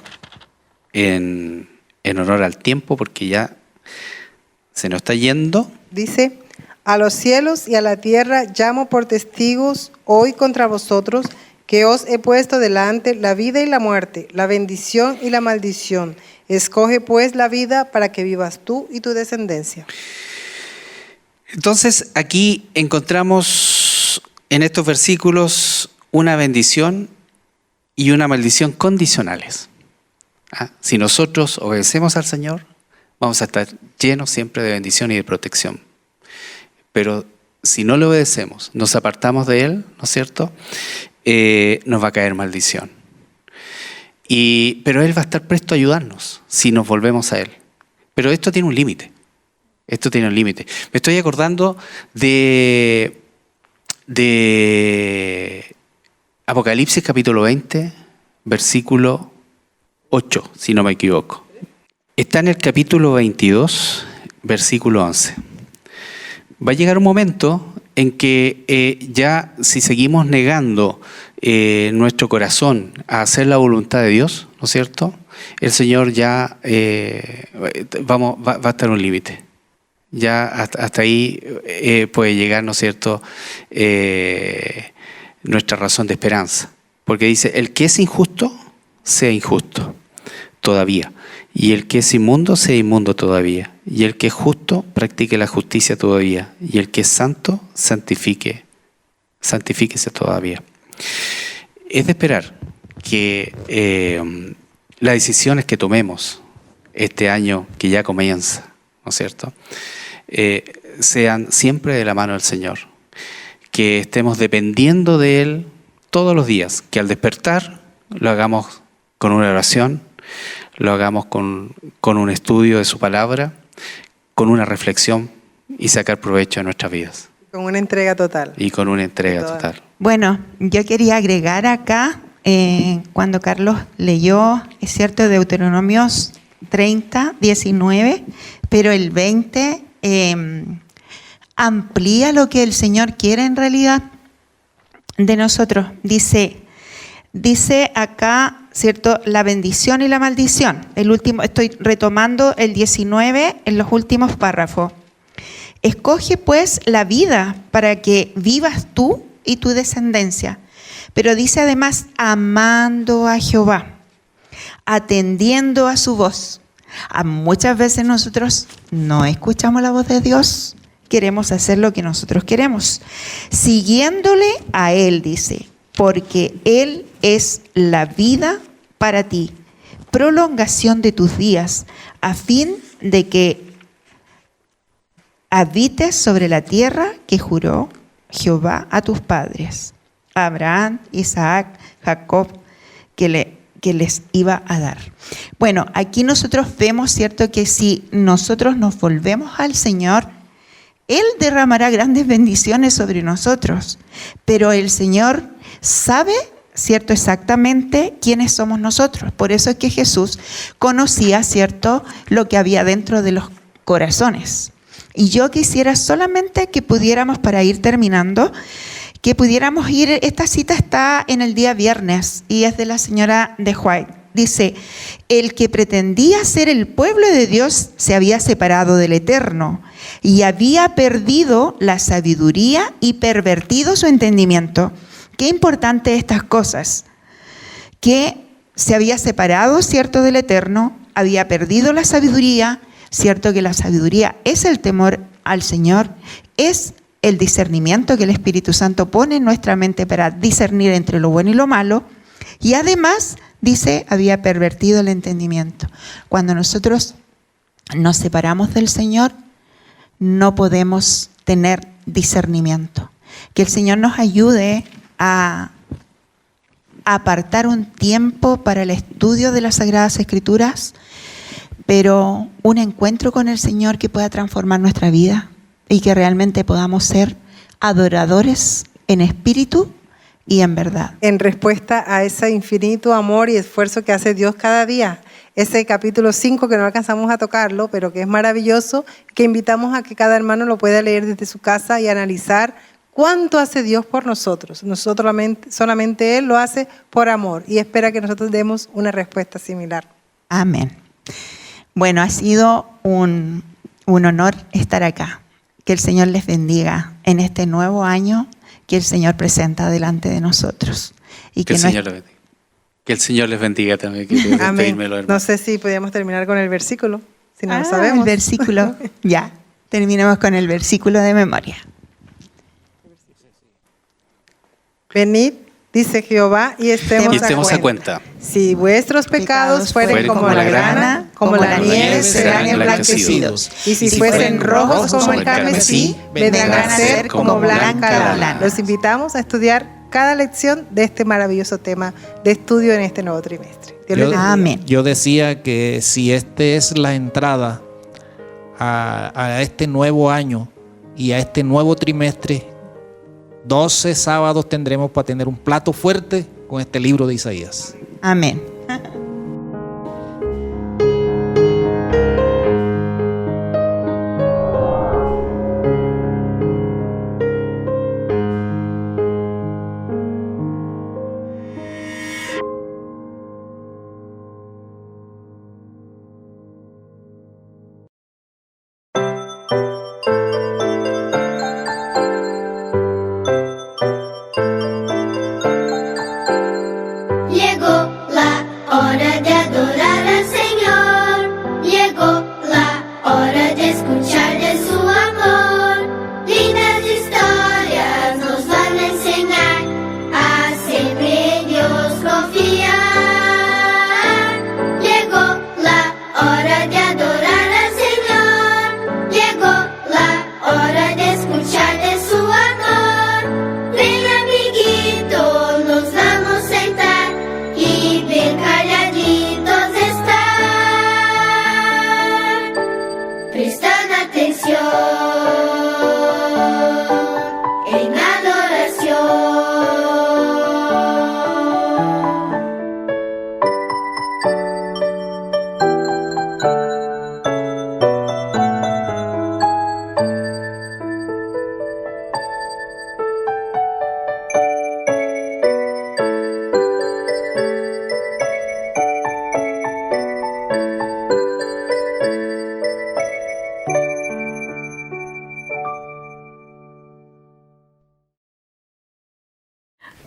en honor al tiempo? Porque ya se nos está yendo. Dice: a los cielos y a la tierra llamo por testigos hoy contra vosotros, que os he puesto delante la vida y la muerte, la bendición y la maldición. Escoge pues la vida para que vivas tú y tu descendencia. Entonces aquí encontramos en estos versículos una bendición y una maldición condicionales. Si nosotros obedecemos al Señor, vamos a estar llenos siempre de bendición y de protección. Pero si no le obedecemos, nos apartamos de Él, ¿no es cierto?, nos va a caer maldición. Pero Él va a estar presto a ayudarnos si nos volvemos a Él. Pero esto tiene un límite. Me estoy acordando de Apocalipsis capítulo 20, versículo 8, si no me equivoco. Está en el capítulo 22, versículo 11. Va a llegar un momento en que ya si seguimos negando nuestro corazón a hacer la voluntad de Dios, ¿no es cierto?, el Señor ya va a estar un límite. Ya hasta ahí puede llegar, ¿no es cierto?, nuestra razón de esperanza. Porque dice: el que es injusto, sea injusto todavía. Y el que es inmundo, sea inmundo todavía. Y el que es justo, practique la justicia todavía. Y el que es santo, santifíquese todavía. Es de esperar que las decisiones que tomemos este año que ya comienza, ¿no es cierto?, sean siempre de la mano del Señor. Que estemos dependiendo de Él todos los días. Que al despertar lo hagamos con una oración, lo hagamos con un estudio de su palabra, con una reflexión y sacar provecho de nuestras vidas. Con una entrega total. Y con una entrega total. Bueno, yo quería agregar acá, cuando Carlos leyó, es cierto, Deuteronomios 30, 19, pero el 20 amplía lo que el Señor quiere en realidad de nosotros. Dice acá, ¿cierto?, la bendición y la maldición. El último, estoy retomando el 19 en los últimos párrafos. Escoge pues la vida para que vivas tú y tu descendencia. Pero dice además, amando a Jehová, atendiendo a su voz. Muchas veces nosotros no escuchamos la voz de Dios, queremos hacer lo que nosotros queremos. Siguiéndole a Él, dice, porque Él es la vida para ti, prolongación de tus días, a fin de que habites sobre la tierra que juró Jehová a tus padres, Abraham, Isaac, Jacob, que les iba a dar. Bueno, aquí nosotros vemos, ¿cierto?, que si nosotros nos volvemos al Señor, Él derramará grandes bendiciones sobre nosotros, pero el Señor sabe, ¿cierto?, exactamente quiénes somos nosotros. Por eso es que Jesús conocía, ¿cierto?, lo que había dentro de los corazones. Y yo quisiera solamente que pudiéramos, para ir terminando, que pudiéramos ir, esta cita está en el día viernes y es de la señora de White. Dice, el que pretendía ser el pueblo de Dios se había separado del Eterno y había perdido la sabiduría y pervertido su entendimiento. Qué importante estas cosas, que se había separado, cierto, del Eterno, había perdido la sabiduría, cierto que la sabiduría es el temor al Señor, es el discernimiento que el Espíritu Santo pone en nuestra mente para discernir entre lo bueno y lo malo, y además, dice, había pervertido el entendimiento. Cuando nosotros nos separamos del Señor, no podemos tener discernimiento. Que el Señor nos ayude a apartar un tiempo para el estudio de las Sagradas Escrituras, pero un encuentro con el Señor que pueda transformar nuestra vida y que realmente podamos ser adoradores en espíritu y en verdad. En respuesta a ese infinito amor y esfuerzo que hace Dios cada día. Ese capítulo 5 que no alcanzamos a tocarlo, pero que es maravilloso, que invitamos a que cada hermano lo pueda leer desde su casa y analizar cuánto hace Dios por nosotros. Solamente Él lo hace por amor y espera que nosotros demos una respuesta similar. Amén. Bueno, ha sido un honor estar acá. Que el Señor les bendiga en este nuevo año que el Señor presenta delante de nosotros. Y que el Señor les bendiga. Que el Señor les bendiga también. Amén. No sé si podíamos terminar con el versículo, si no lo sabemos. El versículo, ya. Terminemos con el versículo de memoria. Venid, dice Jehová, y estemos a cuenta. Si vuestros pecados fueren como la grana, como la nieve, serán emblanquecidos. Y si fuesen rojos como el carmesí, vendrán a ser como blanca la lana. Los invitamos a estudiar cada lección de este maravilloso tema de estudio en este nuevo trimestre. Amén. Yo decía que si este es la entrada a este nuevo año y a este nuevo trimestre, 12 sábados tendremos para tener un plato fuerte con este libro de Isaías. Amén.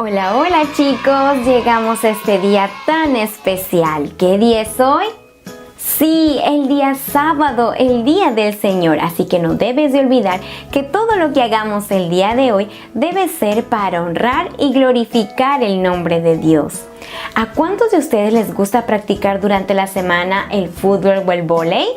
Hola, hola chicos, llegamos a este día tan especial. ¿Qué día es hoy? Sí, el día sábado, el día del Señor, así que no debes de olvidar que todo lo que hagamos el día de hoy debe ser para honrar y glorificar el nombre de Dios. ¿A cuántos de ustedes les gusta practicar durante la semana el fútbol o el vóley?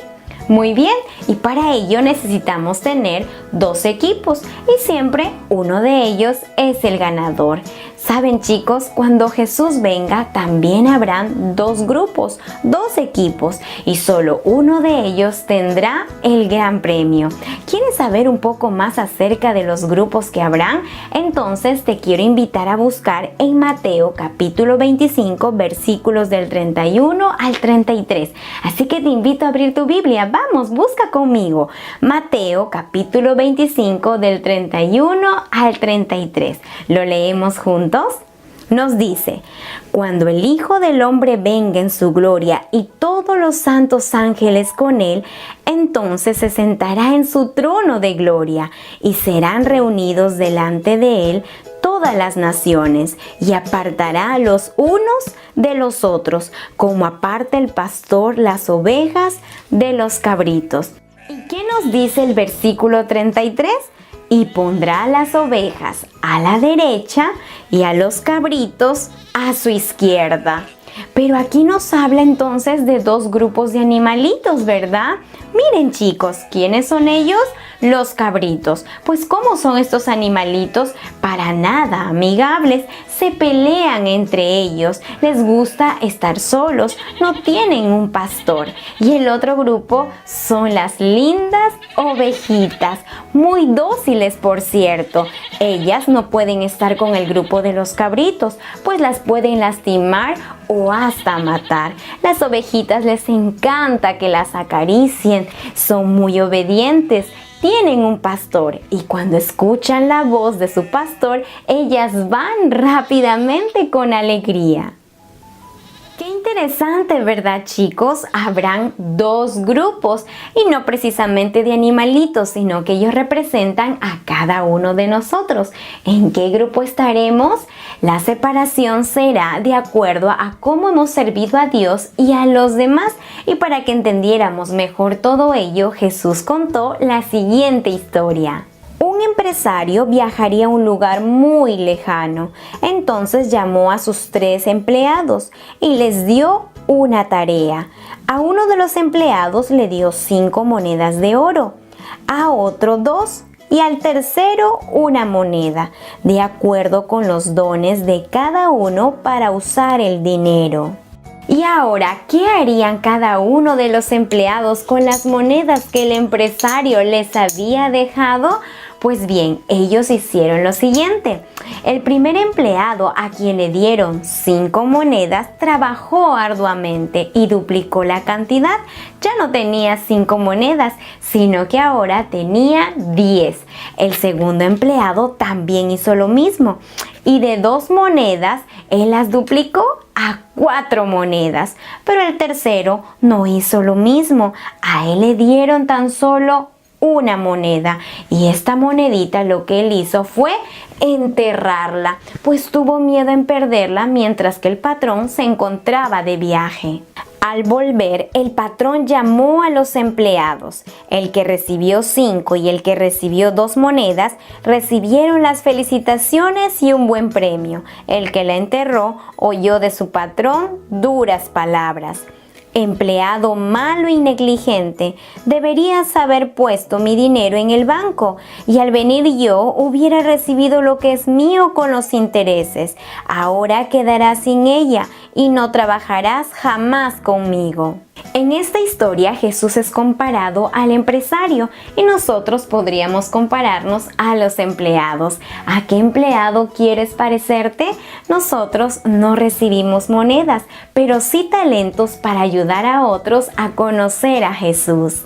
Muy bien, y para ello necesitamos tener 2 equipos y siempre uno de ellos es el ganador. Saben chicos, cuando Jesús venga también habrán 2 grupos, 2 equipos y solo uno de ellos tendrá el gran premio. ¿Quieres saber un poco más acerca de los grupos que habrán? Entonces te quiero invitar a buscar en Mateo capítulo 25 versículos del 31 al 33. Así que te invito a abrir tu Biblia. Vamos, busca conmigo. Mateo capítulo 25 del 31 al 33. ¿Lo leemos juntos? Nos dice, cuando el Hijo del Hombre venga en su gloria y todos los santos ángeles con él, entonces se sentará en su trono de gloria y serán reunidos delante de él todas las naciones y apartará a los unos de los otros, como aparta el pastor las ovejas de los cabritos. ¿Y qué nos dice el versículo 33? Y pondrá a las ovejas a la derecha y a los cabritos a su izquierda. Pero aquí nos habla entonces de dos grupos de animalitos, ¿verdad? Miren chicos, ¿quiénes son ellos? Los cabritos. Pues ¿cómo son estos animalitos? Para nada amigables, se pelean entre ellos, les gusta estar solos, no tienen un pastor. Y el otro grupo son las lindas ovejitas, muy dóciles por cierto. Ellas no pueden estar con el grupo de los cabritos, pues las pueden lastimar o hasta matar. Las ovejitas les encanta que las acaricien, son muy obedientes. Tienen un pastor y cuando escuchan la voz de su pastor, ellas van rápidamente con alegría. Qué interesante, ¿verdad, chicos? Habrán dos grupos y no precisamente de animalitos, sino que ellos representan a cada uno de nosotros. ¿En qué grupo estaremos? La separación será de acuerdo a cómo hemos servido a Dios y a los demás. Y para que entendiéramos mejor todo ello, Jesús contó la siguiente historia. Un empresario viajaría a un lugar muy lejano. Entonces llamó a sus 3 empleados y les dio una tarea. A uno de los empleados le dio 5 monedas de oro, a otro 2 y al tercero 1 moneda, de acuerdo con los dones de cada uno para usar el dinero. Y ahora, ¿qué harían cada uno de los empleados con las monedas que el empresario les había dejado? Pues bien, ellos hicieron lo siguiente. El primer empleado, a quien le dieron 5 monedas, trabajó arduamente y duplicó la cantidad. Ya no tenía 5 monedas, sino que ahora tenía 10. El segundo empleado también hizo lo mismo. Y de 2 monedas, él las duplicó a 4 monedas. Pero el tercero no hizo lo mismo. A él le dieron tan solo 1 moneda y esta monedita lo que él hizo fue enterrarla, pues tuvo miedo en perderla mientras que el patrón se encontraba de viaje. Al volver, el patrón llamó a los empleados. El que recibió 5 y el que recibió 2 monedas recibieron las felicitaciones y un buen premio. El que la enterró oyó de su patrón duras palabras. Empleado malo y negligente, deberías haber puesto mi dinero en el banco y al venir yo hubiera recibido lo que es mío con los intereses. Ahora quedarás sin ella y no trabajarás jamás conmigo. En esta historia Jesús es comparado al empresario y nosotros podríamos compararnos a los empleados. ¿A qué empleado quieres parecerte? Nosotros no recibimos monedas, pero sí talentos para ayudar a otros a conocer a Jesús.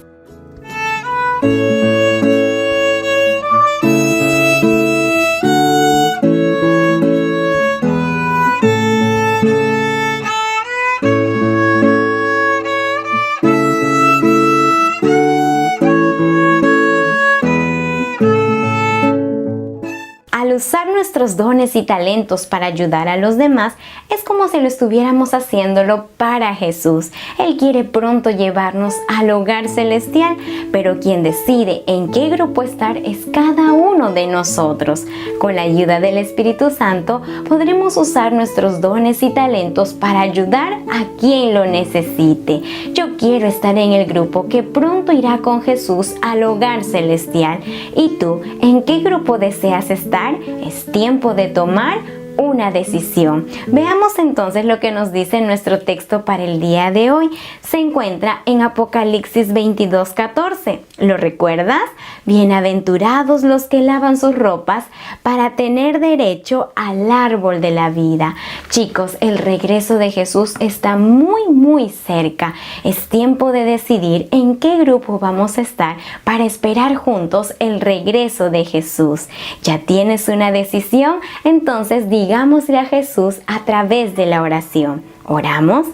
Al usar nuestros dones y talentos para ayudar a los demás, es como si lo estuviéramos haciéndolo para Jesús. Él quiere pronto llevarnos al hogar celestial, pero quien decide en qué grupo estar es cada uno de nosotros. Con la ayuda del Espíritu Santo, podremos usar nuestros dones y talentos para ayudar a quien lo necesite. Yo quiero estar en el grupo que pronto irá con Jesús al hogar celestial. ¿Y tú, en qué grupo deseas estar? Es tiempo de tomar una decisión. Veamos entonces lo que nos dice nuestro texto para el día de hoy. Se encuentra en Apocalipsis 22:14. ¿Lo recuerdas? Bienaventurados los que lavan sus ropas para tener derecho al árbol de la vida. Chicos, el regreso de Jesús está muy cerca. Es tiempo de decidir en qué grupo vamos a estar para esperar juntos el regreso de Jesús. ¿Ya tienes una decisión? Entonces diga Sigámosle a Jesús a través de la oración. ¿Oramos?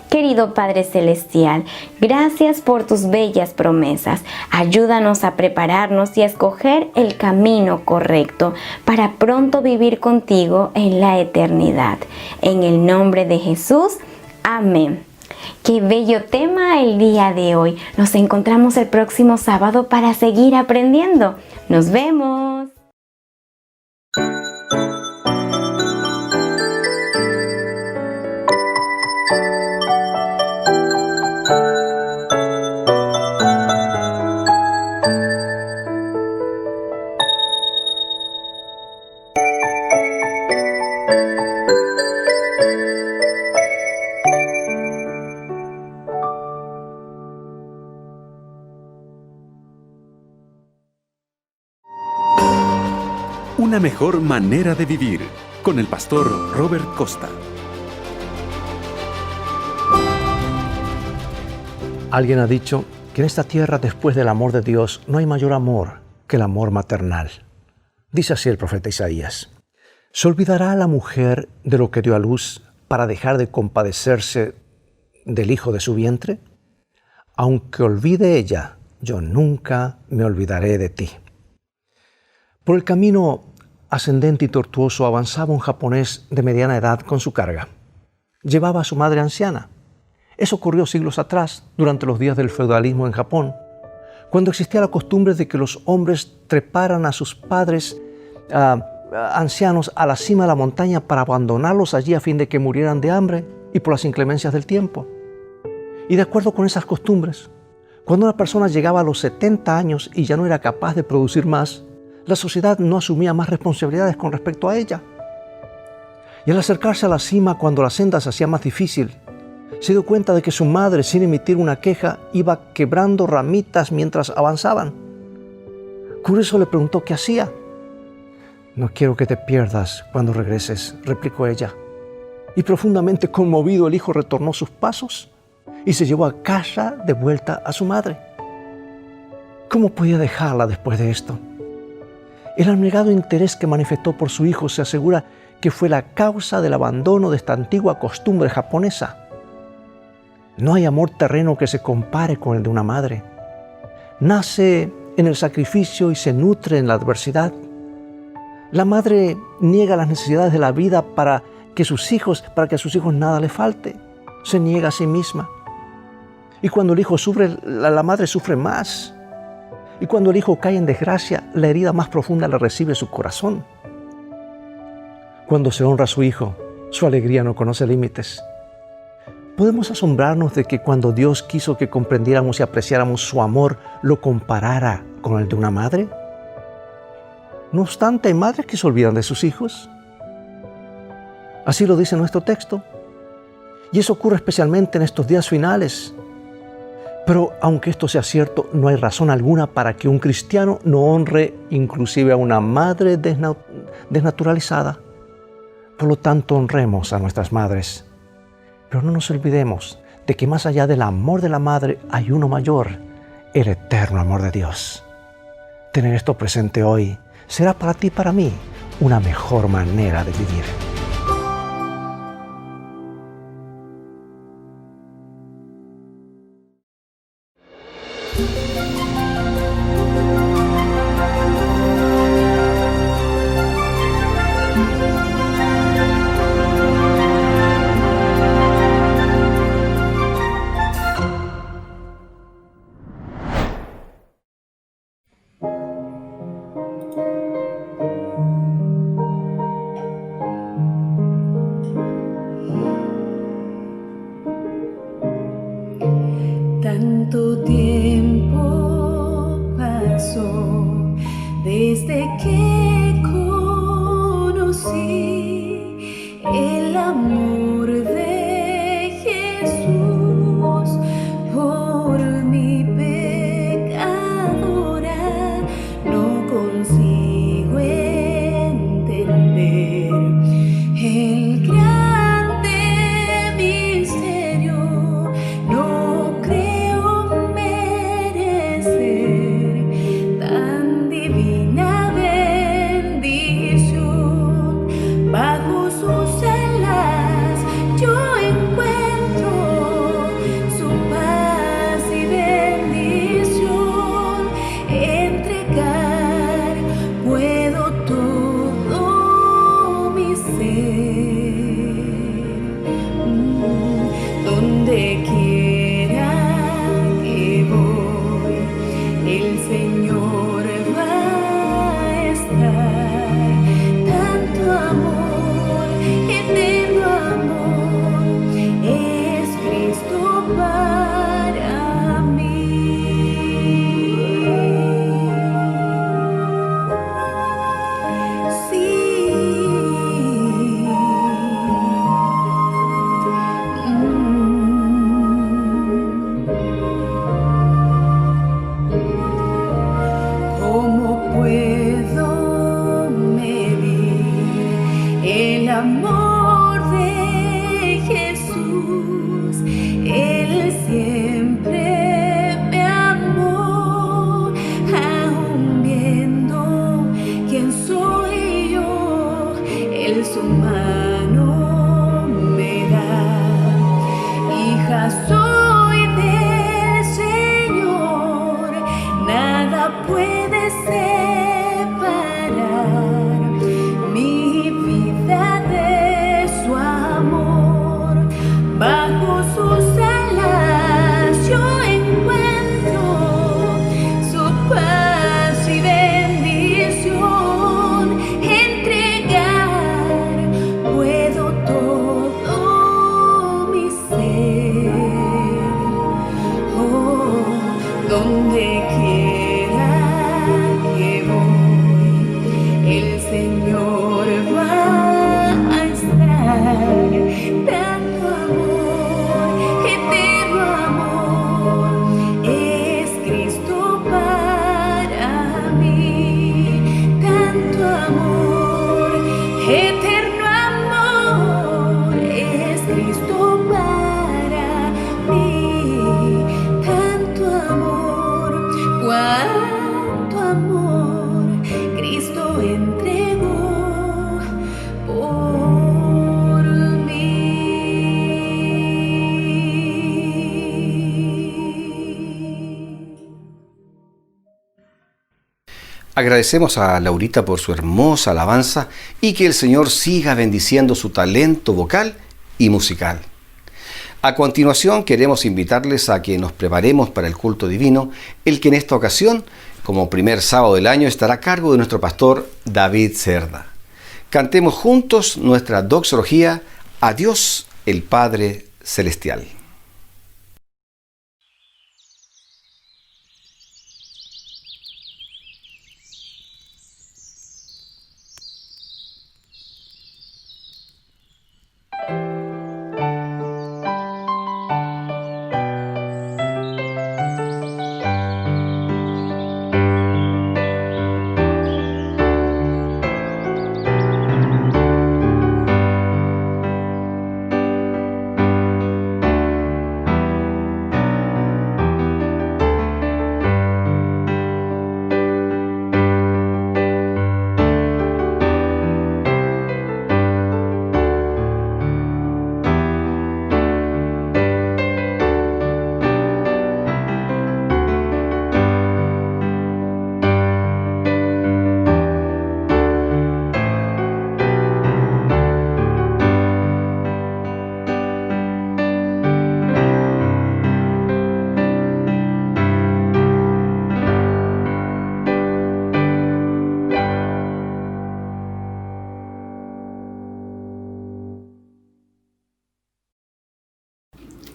Querido Padre Celestial, gracias por tus bellas promesas. Ayúdanos a prepararnos y a escoger el camino correcto para pronto vivir contigo en la eternidad. En el nombre de Jesús, amén. Qué bello tema el día de hoy. Nos encontramos el próximo sábado para seguir aprendiendo. ¡Nos vemos! Una mejor manera de vivir, con el pastor Robert Costa. Alguien ha dicho que en esta tierra, después del amor de Dios, no hay mayor amor que el amor maternal. Dice así el profeta Isaías: ¿se olvidará la mujer de lo que dio a luz para dejar de compadecerse del hijo de su vientre? Aunque olvide ella, yo nunca me olvidaré de ti. Por el camino ascendente y tortuoso avanzaba un japonés de mediana edad con su carga. Llevaba a su madre anciana. Eso ocurrió siglos atrás, durante los días del feudalismo en Japón, cuando existía la costumbre de que los hombres treparan a sus padres ancianos a la cima de la montaña para abandonarlos allí a fin de que murieran de hambre y por las inclemencias del tiempo. Y de acuerdo con esas costumbres, cuando una persona llegaba a los 70 años y ya no era capaz de producir más, la sociedad no asumía más responsabilidades con respecto a ella. Y al acercarse a la cima, cuando la senda se hacía más difícil, se dio cuenta de que su madre, sin emitir una queja, iba quebrando ramitas mientras avanzaban. Curioso le preguntó qué hacía. «No quiero que te pierdas cuando regreses», replicó ella. Y profundamente conmovido, el hijo retornó sus pasos y se llevó a casa de vuelta a su madre. ¿Cómo podía dejarla después de esto? El abnegado interés que manifestó por su hijo se asegura que fue la causa del abandono de esta antigua costumbre japonesa. No hay amor terreno que se compare con el de una madre. Nace en el sacrificio y se nutre en la adversidad. La madre niega las necesidades de la vida para que a sus hijos nada le falte. Se niega a sí misma. Y cuando el hijo sufre, la madre sufre más. Y cuando el hijo cae en desgracia, la herida más profunda la recibe su corazón. Cuando se honra a su hijo, su alegría no conoce límites. ¿Podemos asombrarnos de que cuando Dios quiso que comprendiéramos y apreciáramos su amor, lo comparara con el de una madre? No obstante, hay madres que se olvidan de sus hijos. Así lo dice nuestro texto. Y eso ocurre especialmente en estos días finales. Pero aunque esto sea cierto, no hay razón alguna para que un cristiano no honre inclusive a una madre desnaturalizada. Por lo tanto, honremos a nuestras madres. Pero no nos olvidemos de que más allá del amor de la madre hay uno mayor, el eterno amor de Dios. Tener esto presente hoy será para ti y para mí una mejor manera de vivir. puede separar mi vida de su amor. Bajo sus alas yo encuentro su paz y bendición. Entregar puedo todo mi ser. Oh, donde quiera que voy, el Señor va a estar. Tanto amor, eterno amor, es Cristo para mí. Tanto amor, eterno amor, es Cristo para mí. Tanto amor, cuánto amor Cristo entregó por mí. Agradecemos a Laurita por su hermosa alabanza y que el Señor siga bendiciendo su talento vocal y musical. A continuación queremos invitarles a que nos preparemos para el culto divino, el que en esta ocasión, como primer sábado del año, estará a cargo de nuestro pastor David Cerda. Cantemos juntos nuestra doxología a Dios el Padre Celestial.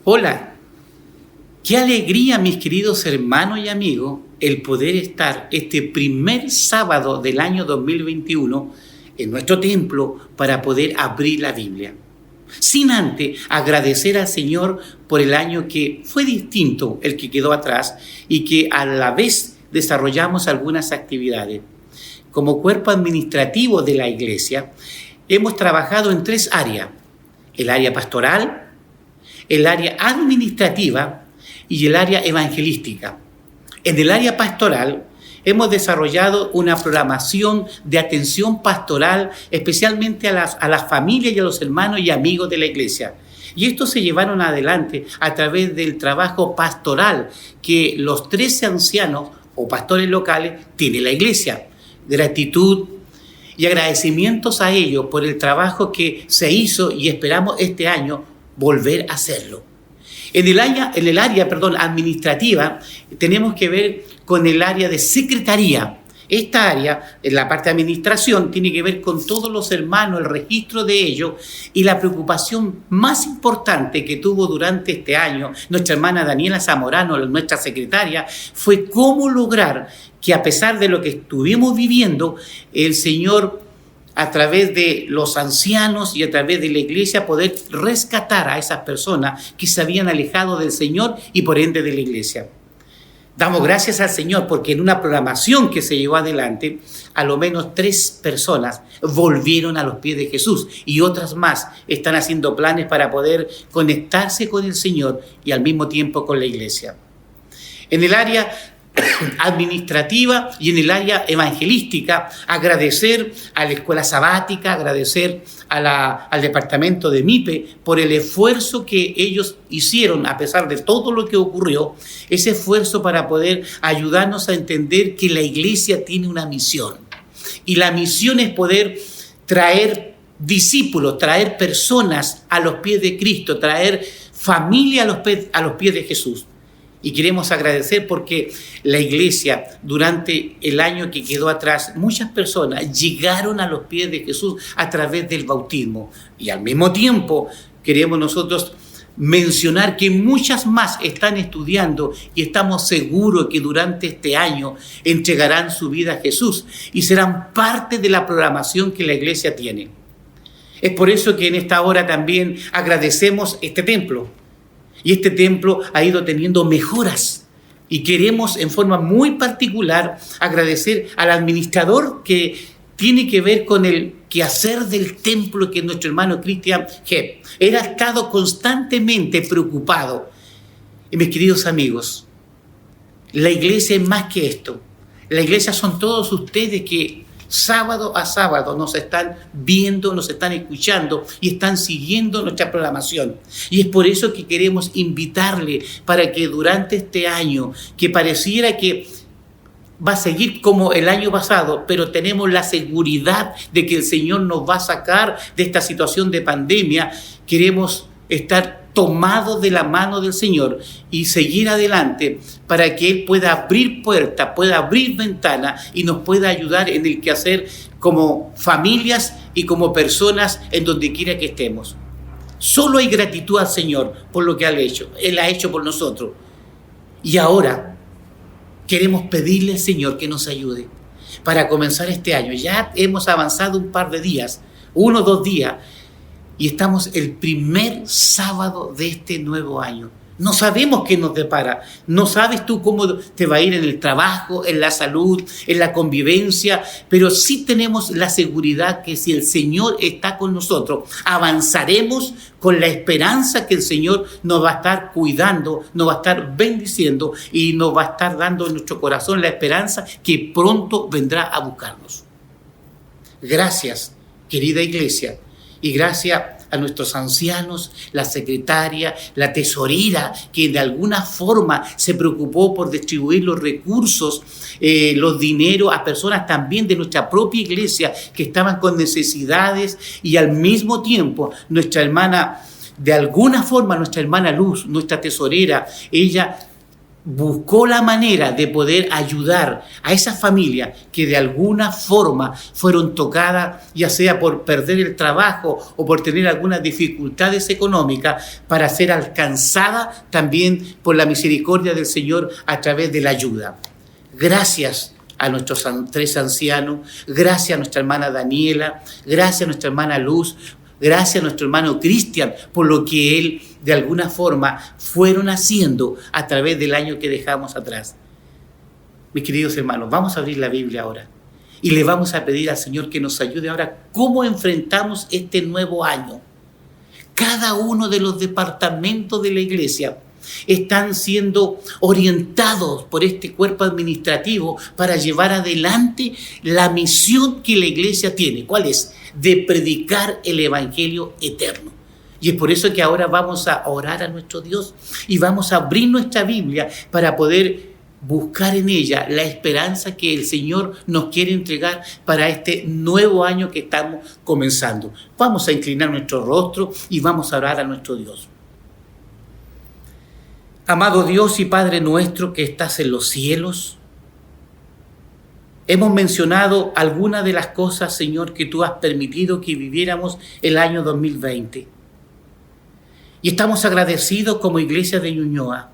Hola, qué alegría, mis queridos hermanos y amigos, el poder estar este primer sábado del año 2021 en nuestro templo para poder abrir la Biblia. Sin antes agradecer al Señor por el año que fue distinto, el que quedó atrás, y que a la vez desarrollamos algunas actividades. Como cuerpo administrativo de la iglesia, hemos trabajado en 3 áreas: el área pastoral, el área administrativa y el área evangelística. En el área pastoral hemos desarrollado una programación de atención pastoral, especialmente a las familias y a los hermanos y amigos de la iglesia. Y estos se llevaron adelante a través del trabajo pastoral que los 13 ancianos o pastores locales tiene la iglesia. Gratitud y agradecimientos a ellos por el trabajo que se hizo y esperamos este año volver a hacerlo. En el área administrativa tenemos que ver con el área de secretaría. Esta área, en la parte de administración, tiene que ver con todos los hermanos, el registro de ellos, y la preocupación más importante que tuvo durante este año nuestra hermana Daniela Zamorano, nuestra secretaria, fue cómo lograr que, a pesar de lo que estuvimos viviendo, el Señor, a través de los ancianos y a través de la iglesia, poder rescatar a esas personas que se habían alejado del Señor y por ende de la iglesia. Damos gracias al Señor porque en una programación que se llevó adelante, a lo menos 3 personas volvieron a los pies de Jesús y otras más están haciendo planes para poder conectarse con el Señor y al mismo tiempo con la iglesia. En el área administrativa y en el área evangelística, agradecer a la escuela sabática, agradecer al departamento de MIPE por el esfuerzo que ellos hicieron a pesar de todo lo que ocurrió, ese esfuerzo para poder ayudarnos a entender que la iglesia tiene una misión. Y la misión es poder traer discípulos, traer personas a los pies de Cristo, traer familia a los pies de Jesús. Y queremos agradecer porque la iglesia, durante el año que quedó atrás, muchas personas llegaron a los pies de Jesús a través del bautismo. Y al mismo tiempo queremos nosotros mencionar que muchas más están estudiando y estamos seguros que durante este año entregarán su vida a Jesús y serán parte de la programación que la iglesia tiene. Es por eso que en esta hora también agradecemos este templo. Y este templo ha ido teniendo mejoras. Y queremos en forma muy particular agradecer al administrador que tiene que ver con el quehacer del templo, que es nuestro hermano Cristian Hepp. Él ha estado constantemente preocupado. Y mis queridos amigos, la iglesia es más que esto. La iglesia son todos ustedes que sábado a sábado nos están viendo, nos están escuchando y están siguiendo nuestra programación. Y es por eso que queremos invitarle para que durante este año, que pareciera que va a seguir como el año pasado, pero tenemos la seguridad de que el Señor nos va a sacar de esta situación de pandemia, queremos estar tomados de la mano del Señor y seguir adelante para que Él pueda abrir puertas, pueda abrir ventanas y nos pueda ayudar en el quehacer como familias y como personas en donde quiera que estemos. Solo hay gratitud al Señor por lo que Él ha hecho por nosotros. Y ahora queremos pedirle al Señor que nos ayude para comenzar este año. Ya hemos avanzado un par de días, 1 o 2 días, y estamos el primer sábado de este nuevo año. No sabemos qué nos depara. No sabes tú cómo te va a ir en el trabajo, en la salud, en la convivencia, pero sí tenemos la seguridad que si el Señor está con nosotros, avanzaremos con la esperanza que el Señor nos va a estar cuidando, nos va a estar bendiciendo y nos va a estar dando en nuestro corazón la esperanza que pronto vendrá a buscarnos. Gracias, querida iglesia. Y gracias a nuestros ancianos, la secretaria, la tesorera, que de alguna forma se preocupó por distribuir los recursos, los dineros a personas también de nuestra propia iglesia que estaban con necesidades, y al mismo tiempo nuestra hermana, de alguna forma nuestra hermana Luz, nuestra tesorera, ella buscó la manera de poder ayudar a esas familias que de alguna forma fueron tocadas, ya sea por perder el trabajo o por tener algunas dificultades económicas, para ser alcanzada también por la misericordia del Señor a través de la ayuda. Gracias a nuestros 3 ancianos, gracias a nuestra hermana Daniela, gracias a nuestra hermana Luz, gracias a nuestro hermano Cristian por lo que él de alguna forma fueron haciendo a través del año que dejamos atrás. Mis queridos hermanos, vamos a abrir la Biblia ahora y le vamos a pedir al Señor que nos ayude ahora cómo enfrentamos este nuevo año. Cada uno de los departamentos de la iglesia están siendo orientados por este cuerpo administrativo para llevar adelante la misión que la iglesia tiene. ¿Cuál es? De predicar el evangelio eterno. Y es por eso que ahora vamos a orar a nuestro Dios y vamos a abrir nuestra Biblia para poder buscar en ella la esperanza que el Señor nos quiere entregar para este nuevo año que estamos comenzando. Vamos a inclinar nuestro rostro y vamos a orar a nuestro Dios. Amado Dios y Padre nuestro que estás en los cielos, hemos mencionado algunas de las cosas, Señor, que tú has permitido que viviéramos el año 2020. Y estamos agradecidos como iglesia de Ñuñoa.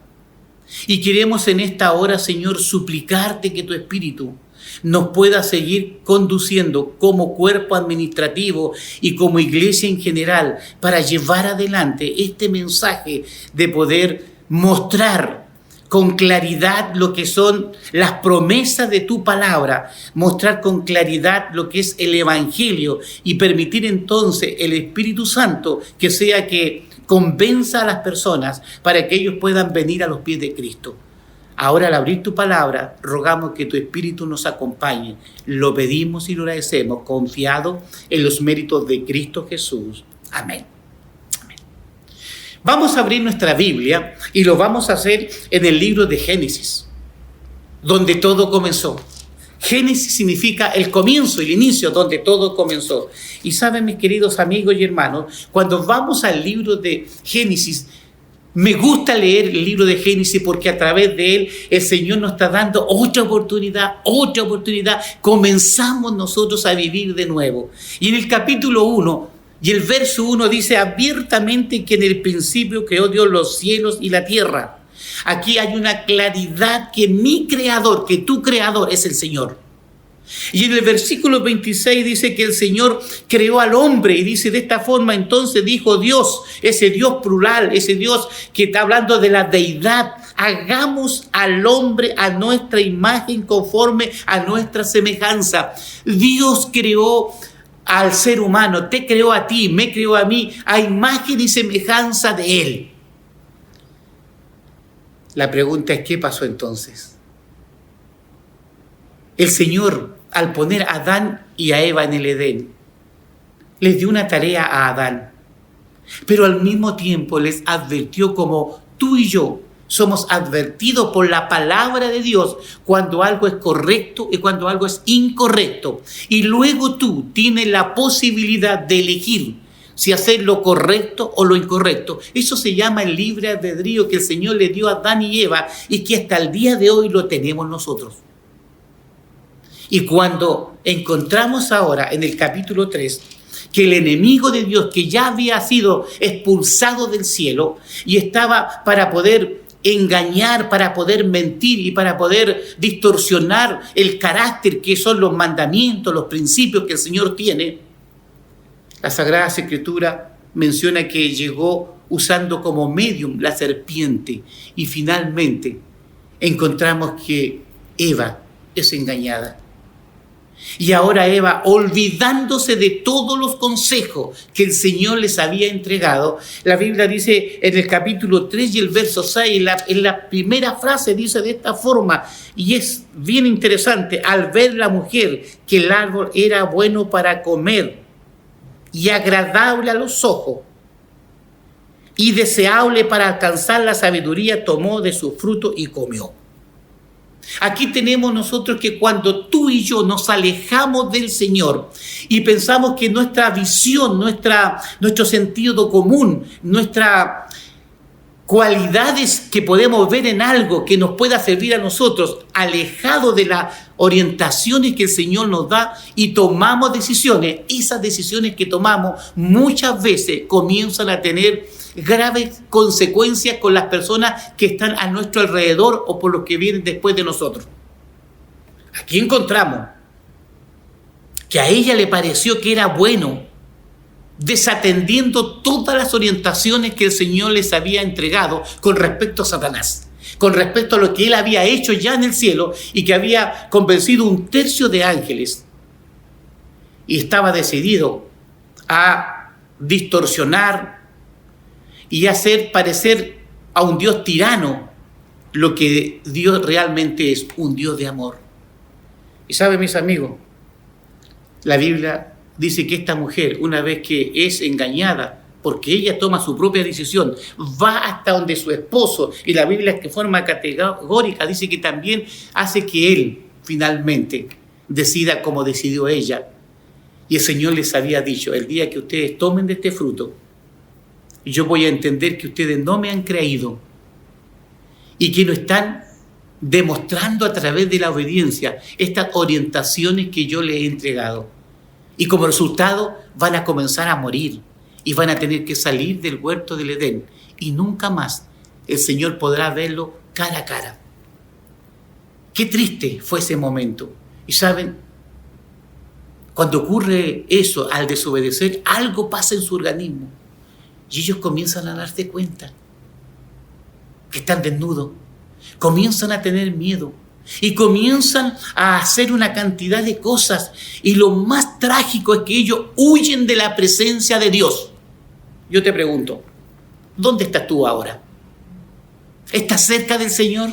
Y queremos en esta hora, Señor, suplicarte que tu Espíritu nos pueda seguir conduciendo como cuerpo administrativo y como iglesia en general para llevar adelante este mensaje de poder mostrar con claridad lo que son las promesas de tu palabra, mostrar con claridad lo que es el Evangelio y permitir entonces el Espíritu Santo que sea que convenza a las personas para que ellos puedan venir a los pies de Cristo. Ahora, al abrir tu palabra, rogamos que tu Espíritu nos acompañe. Lo pedimos y lo agradecemos, confiado en los méritos de Cristo Jesús. Amén. Amén. Vamos a abrir nuestra Biblia y lo vamos a hacer en el libro de Génesis, donde todo comenzó. Génesis significa el comienzo, el inicio, donde todo comenzó. Y saben, mis queridos amigos y hermanos, cuando vamos al libro de Génesis, me gusta leer el libro de Génesis porque a través de él el Señor nos está dando otra oportunidad. Comenzamos nosotros a vivir de nuevo. Y en el capítulo 1 y el verso 1 dice abiertamente que en el principio creó Dios los cielos y la tierra. Aquí hay una claridad que mi creador, que tu creador es el Señor. Y en el versículo 26 dice que el Señor creó al hombre y dice de esta forma, entonces dijo Dios, ese Dios plural, ese Dios que está hablando de la deidad, hagamos al hombre a nuestra imagen conforme a nuestra semejanza. Dios creó al ser humano, te creó a ti, me creó a mí, a imagen y semejanza de Él. La pregunta es, ¿qué pasó entonces? El Señor, al poner a Adán y a Eva en el Edén, les dio una tarea a Adán, pero al mismo tiempo les advirtió como tú y yo somos advertidos por la palabra de Dios cuando algo es correcto y cuando algo es incorrecto. Y luego tú tienes la posibilidad de elegir si hacer lo correcto o lo incorrecto. Eso se llama el libre albedrío que el Señor le dio a Adán y Eva y que hasta el día de hoy lo tenemos nosotros. Y cuando encontramos ahora en el capítulo 3 que el enemigo de Dios, que ya había sido expulsado del cielo y estaba para poder engañar, para poder mentir y para poder distorsionar el carácter que son los mandamientos, los principios que el Señor tiene, la Sagrada Escritura menciona que llegó usando como medium la serpiente y finalmente encontramos que Eva es engañada. Y ahora Eva, olvidándose de todos los consejos que el Señor les había entregado, la Biblia dice en el capítulo 3 y el verso 6, en la primera frase dice de esta forma, y es bien interesante, al ver la mujer que el árbol era bueno para comer y agradable a los ojos y deseable para alcanzar la sabiduría, tomó de su fruto y comió. Aquí tenemos nosotros que cuando tú y yo nos alejamos del Señor y pensamos que nuestra visión, nuestro sentido común, nuestras cualidades que podemos ver en algo que nos pueda servir a nosotros, alejado de las orientaciones que el Señor nos da y tomamos decisiones, esas decisiones que tomamos muchas veces comienzan a tener graves consecuencias con las personas que están a nuestro alrededor o por los que vienen después de nosotros. Aquí encontramos que a ella le pareció que era bueno, desatendiendo todas las orientaciones que el Señor les había entregado con respecto a Satanás, con respecto a lo que él había hecho ya en el cielo y que había convencido 1/3 de ángeles, y estaba decidido a distorsionar y hacer parecer a un Dios tirano lo que Dios realmente es, un Dios de amor. Y saben, mis amigos, la Biblia dice que esta mujer, una vez que es engañada, porque ella toma su propia decisión, va hasta donde su esposo, y la Biblia de forma categórica dice que también hace que él finalmente decida como decidió ella. Y el Señor les había dicho, el día que ustedes tomen de este fruto, yo voy a entender que ustedes no me han creído y que no están demostrando a través de la obediencia estas orientaciones que yo les he entregado. Y como resultado van a comenzar a morir y van a tener que salir del huerto del Edén y nunca más el Señor podrá verlo cara a cara. Qué triste fue ese momento. Y saben, cuando ocurre eso, al desobedecer, algo pasa en su organismo y ellos comienzan a darse cuenta que están desnudos, comienzan a tener miedo y comienzan a hacer una cantidad de cosas, y lo más trágico es que ellos huyen de la presencia de Dios. Yo te pregunto, ¿dónde estás tú ahora? ¿Estás cerca del Señor?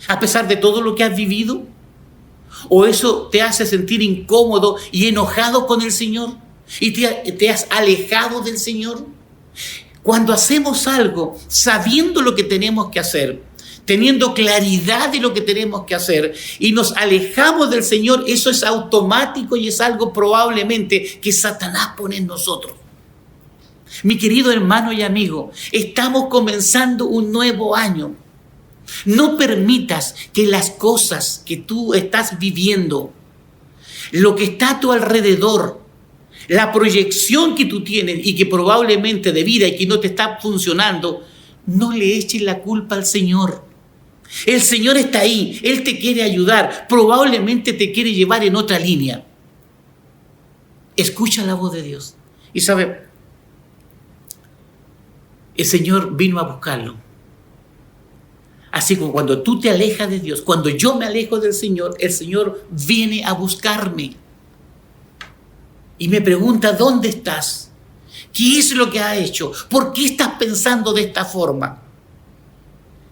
a pesar de todo lo que has vivido? ¿O eso te hace sentir incómodo y enojado con el Señor? ¿Y te has alejado del Señor? Cuando hacemos algo sabiendo lo que tenemos que hacer, teniendo claridad de lo que tenemos que hacer y nos alejamos del Señor, eso es automático y es algo probablemente que Satanás pone en nosotros. Mi querido hermano y amigo, estamos comenzando un nuevo año. No permitas que las cosas que tú estás viviendo, lo que está a tu alrededor, la proyección que tú tienes y que probablemente de vida y que no te está funcionando, no le eches la culpa al Señor. El Señor está ahí, Él te quiere ayudar, probablemente te quiere llevar en otra línea. Escucha la voz de Dios. Y sabe, el Señor vino a buscarlo. Así como cuando tú te alejas de Dios, cuando yo me alejo del Señor, el Señor viene a buscarme. Y me pregunta, ¿dónde estás? ¿Qué es lo que has hecho? ¿Por qué estás pensando de esta forma?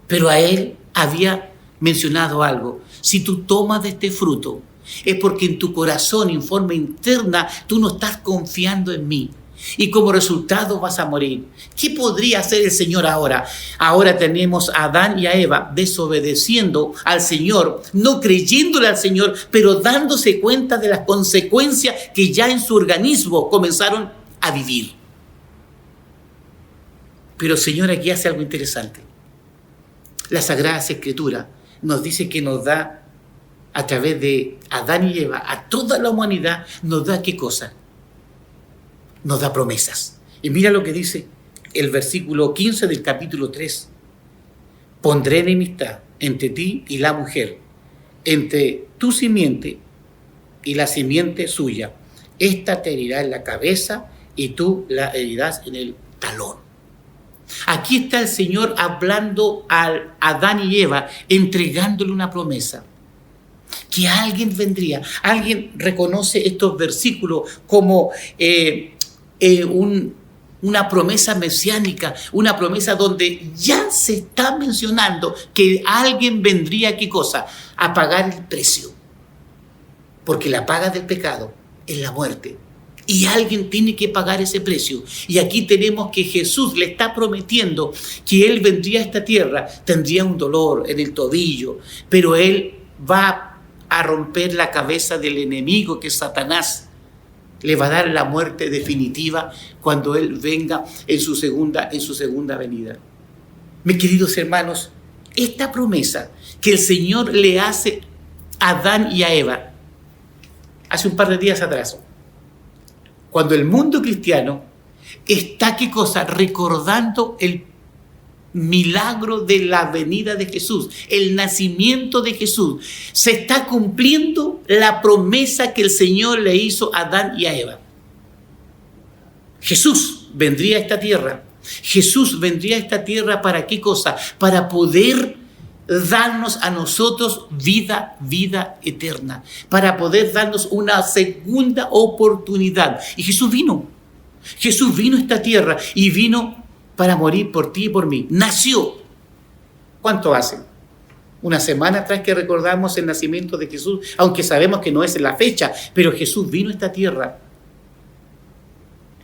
Pero a él había mencionado algo. Si tú tomas de este fruto, es porque en tu corazón, en forma interna, tú no estás confiando en mí. Y como resultado vas a morir. ¿Qué podría hacer el Señor ahora? Ahora tenemos a Adán y a Eva desobedeciendo al Señor, no creyéndole al Señor, pero dándose cuenta de las consecuencias que ya en su organismo comenzaron a vivir. Pero el Señor aquí hace algo interesante. La Sagrada Escritura nos dice que nos da, a través de Adán y Eva, a toda la humanidad, nos da ¿qué cosa? Nos da promesas. Y mira lo que dice el versículo 15 del capítulo 3. Pondré enemistad entre ti y la mujer, entre tu simiente y la simiente suya. Esta te herirá en la cabeza y tú la herirás en el talón. Aquí está el Señor hablando a Adán y Eva, entregándole una promesa. Que alguien vendría. Alguien reconoce estos versículos como una promesa mesiánica, una promesa donde ya se está mencionando que alguien vendría, ¿qué cosa? A pagar el precio. Porque la paga del pecado es la muerte. Y alguien tiene que pagar ese precio. Y aquí tenemos que Jesús le está prometiendo que Él vendría a esta tierra, tendría un dolor en el tobillo, pero Él va a romper la cabeza del enemigo, que es Satanás. Le va a dar la muerte definitiva cuando Él venga en su segunda venida. Mis queridos hermanos, esta promesa que el Señor le hace a Adán y a Eva hace un par de días atrás, cuando el mundo cristiano está, ¿qué cosa? Recordando el milagro de la venida de Jesús, el nacimiento de Jesús. Se está cumpliendo la promesa que el Señor le hizo a Adán y a Eva. Jesús vendría a esta tierra. Jesús vendría a esta tierra ¿para qué cosa? Para poder darnos a nosotros vida eterna, para poder darnos una segunda oportunidad. Y Jesús vino a esta tierra y vino para morir por ti y por mí. Nació. ¿Cuánto hace? Una semana atrás que recordamos el nacimiento de Jesús, aunque sabemos que no es la fecha, pero Jesús vino a esta tierra.